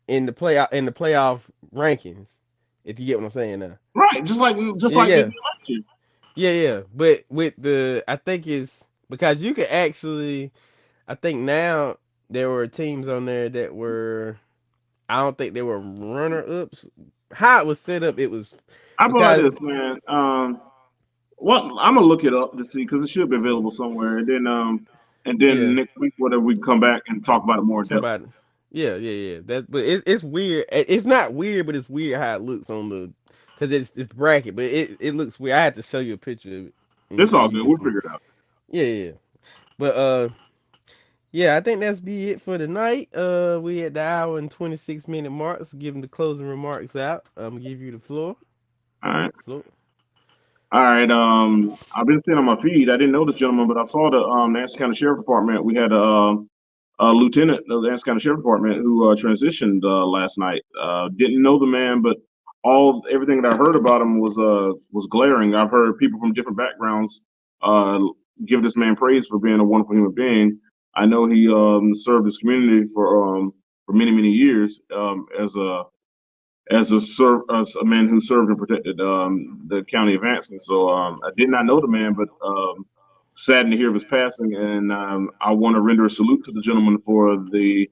in the playoff rankings. If you get what I'm saying now. right. Just like they Yeah, did last year. yeah. But with the I think it's because you could actually I think now there were teams on there that were I don't think they were runner ups. How it was set up, it was I put it like because this, man. What I'm gonna look it up to see because it should be available somewhere, and then yeah, next week, whatever, we can come back and talk about it more in depth. somebody. Yeah. That, but it's weird. It's not weird, but it's weird how it looks on the, cause it's bracket, but it looks weird. I had to show you a picture of it, It's and all you good. can We'll see. figure it out. Yeah. But yeah, I think that's be it for tonight. We at the hour and 26 minute mark. So giving the closing remarks out. I'm gonna give you the floor. All right. Floor. All right. I've been seeing on my feed. I didn't know this gentleman, but I saw the Nancy County Sheriff Department. We had a lieutenant of the Nancy County Sheriff Department who transitioned last night. Didn't know the man, but everything that I heard about him was glaring. I've heard people from different backgrounds uh, give this man praise for being a wonderful human being. I know he served his community for many years as a man who served and protected the county of Anson. So I did not know the man, but saddened to hear of his passing, and I want to render a salute to the gentleman for the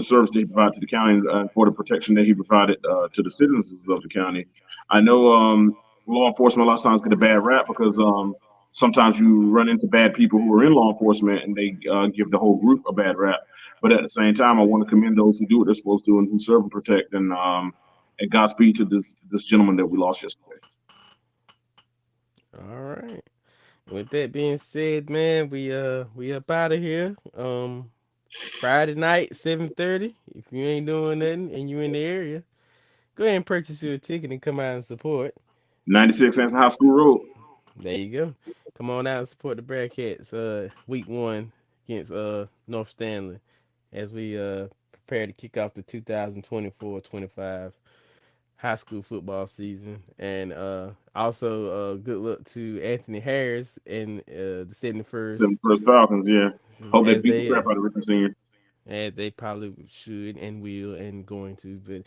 service that he provided to the county and for the protection that he provided to the citizens of the county. I know law enforcement a lot of times get a bad rap because sometimes you run into bad people who are in law enforcement and they give the whole group a bad rap. But at the same time, I want to commend those who do what they're supposed to do and who serve and protect. And Godspeed to this gentleman that we lost yesterday. All right. With that being said, man, we up out of here. Friday night, 7:30. If you ain't doing nothing and you in the area, go ahead and purchase you a ticket and come out and support. 96 Anson High School Road. There you go. Come on out and support the Bearcats. Week one against North Stanley as we prepare to kick off the 2024-25 high school football season. And also good luck to Anthony Harris and the 71st 71st Falcons, yeah. Hope they as beat the they crap out of Richard Senior. as they probably should and will and going to, but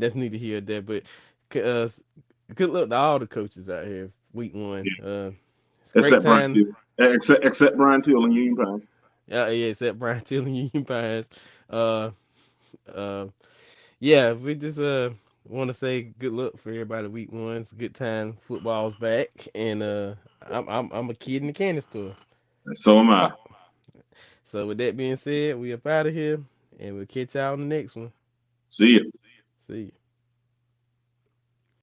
that's neither here nor there. But uh, good luck to all the coaches out here. Week one, Yeah. it's a great Except Brian time. Teal. Except Brian Teal and Union Pines. Yeah, except Brian Till and Union Pines. Uh, uh, yeah, we just want to say good luck for everybody. Week one, it's a good time. Football's back, and I'm a kid in the candy store. So am I. Pop. So with that being said, we up out of here, and we'll catch y'all on the next one. See you. See you.